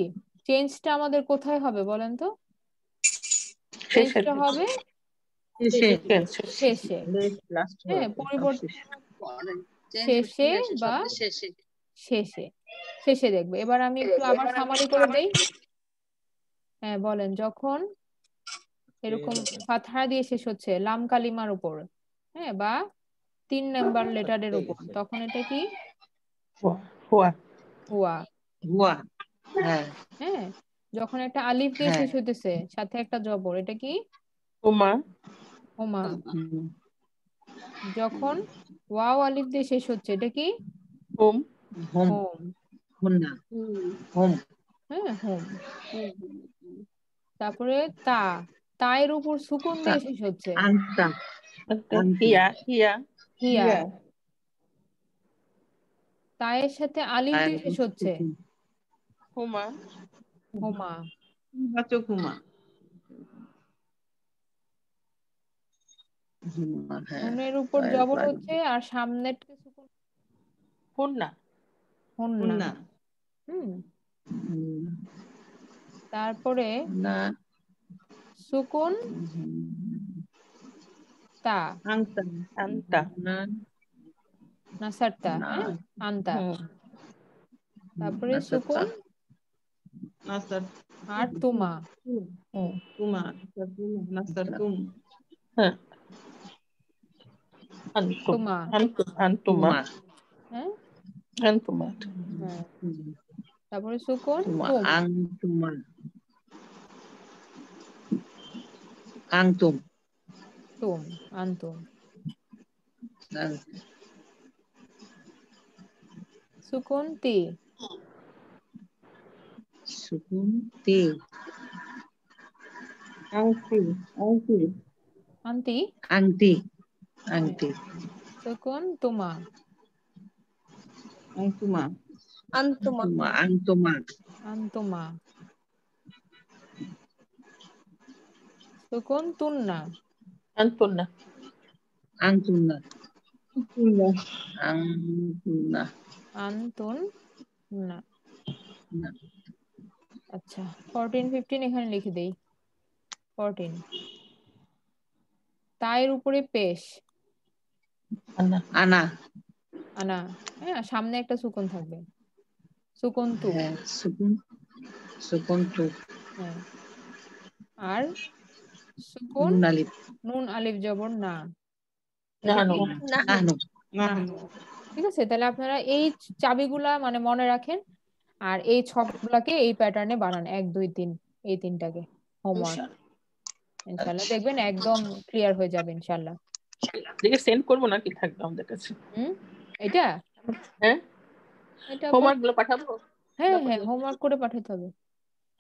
A: চেঞ্জটা আমাদের কোথায় হবে বলেন তো? চেঞ্জটা হবে শেষে। হ্যাঁ, পরিবর্তন শেষে বা শেষে, শেষে দেখবো। এবার আমি একটু আবার সামারি করে দেই। হ্যাঁ বলেন, যখন এরকম ফাতহা দিয়ে শেষ হচ্ছে লাম কালিমার উপর, হ্যাঁ, বা 3 নাম্বার লেটারের উপর, তখন এটা কি?
D: হুয়া
A: হুয়া।
I: হুয়া। হ্যাঁ,
A: হ্যাঁ, যখন একটা আলিফ দিয়ে শেষ হইতেছে সাথে একটা জবর, এটা কি?
D: হুমা
A: হুমা। যখন ওয়াও আলিফ দিয়ে শেষ হচ্ছে, এটা কি?
D: হুম
I: হোম।
A: হোম।
I: হুন্না হোম।
A: হ্যাঁ, হোম। তারপরে তা, তায়ের উপর সুকুন দিয়ে শেষ হচ্ছে,
I: আংতা
D: হিয়া হিয়া
A: হিয়া। তায়ের সাথে আলিফ দিয়ে শেষ হচ্ছে,
D: হুমা
A: হুমা।
B: বাচক হুমা
A: নুনের উপর জবর হচ্ছে আর সামনের সুকুন
D: হুন্না
A: হুন্না। তারপরে সুকুন তা,
B: আংতা
D: আন্তা
A: নাসারতা, হ্যাঁ, আন্তা। তারপরে সুকুন
B: নাসার
A: আর তুমা,
B: তুমা নাসার তুম
D: হ্যাঁ
A: তুমা,
D: আন্তুমা
A: হ্যাঁ,
D: আন্তুমা
A: হ্যাঁ। তারপরে সুকুন তুম,
I: আংতুমা আংতুম
A: তুম, আন্তুম। সুকুন তি,
I: সুকুন তি
B: আংটি আংটি
A: আন্তি,
I: আংটি আংটি।
A: সুকুন তুমা,
B: আংতুমা
E: আন্তুমা
I: আংতুমা
A: আন্তুমা। সুকুন তুন্না,
D: আন্তুন্না
I: আংতুন্না
B: তুন্না
I: আংতুন্না।
A: আন্তুন না। আচ্ছা, 14 15 এখানে লিখে দেই। 14 তায়ের উপরে পেশ,
D: আনা
I: আনা
A: আনা। হ্যাঁ, সামনে একটা সুকুন থাকবে, সুকুন তু।
I: সুকুন সুকুন তু।
A: হ্যাঁ, আর সুকুন
I: নুন আলিফ
A: নুন আলিফ জবর না,
D: নাহানু
I: নাহনু।
A: নাহনু। ঠিক আছে, তাহলে আপনারা এই চাবিগুলা মানে মনে রাখেন, আর এই ছকগুলাকে এই প্যাটার্নে বানান, 1 2 3, এই 3টাকে হোমওয়ার্ক। ইনশাআল্লাহ দেখবেন একদম ক্লিয়ার হয়ে যাবে ইনশাআল্লাহ।
D: দেখে সেন্ড করবো নাকি থাকবে আমাদের কাছে?
A: এটা
D: হ্যাঁ,
A: এটা
D: হোমওয়ার্ক গুলো পাঠাবো?
A: হ্যাঁ হ্যাঁ, হোমওয়ার্ক করে পাঠাতে হবে।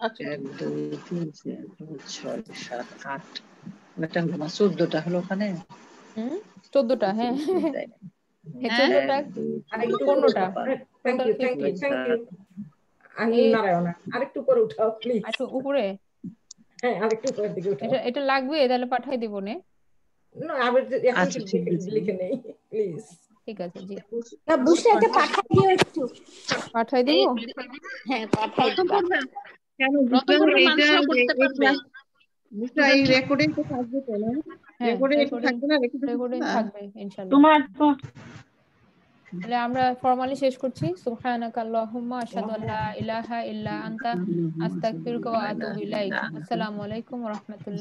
D: আচ্ছা
I: 1 2 3 4 5 6 7 8 এটা হলো না, 14টা হলো ওখানে।
A: 14টা, হ্যাঁ 14টা, 15টা, টোটাল 15।
G: নারায়ণা আরেকটু উপরে উঠাও প্লিজ।
A: একটু উপরে,
G: হ্যাঁ আরেকটু উপরের দিকে উঠাও।
A: এটা লাগবে, তাহলে পাঠাই দিব নে।
G: না আবার এখন
I: আচ্ছা ঠিক আছে,
G: লিখে নেই প্লিজ।
A: ঠিক আছে, জি
E: না বুঝলে এটা পাঠাই দিও একটু।
A: পাঠাই দিব।
E: হ্যাঁ পাঠাই দিবা।
B: কেন
D: প্রথম
B: বুঝলাম
D: পর্বে
B: এইটা
D: মানুষরা করতে পারবে।
B: বুঝলা এই রেকর্ডিং তো থাকবে তো না?
A: হ্যাঁ,
B: রেকর্ডিং একটু থাকবে না?
A: রেকর্ডিং থাকবে ইনশাআল্লাহ।
B: তোমার তো
A: তাহলে আমরা ফর্মালি শেষ করছি। সুবহানাকা আল্লাহুম্মা আশহাদু আল্লা ইলাহা ইল্লা আনতা আস্তাগফিরুকা ওয়া আতুবু ইলাইক। আসসালামু আলাইকুম ওয়া রাহমাতুল্লাহ।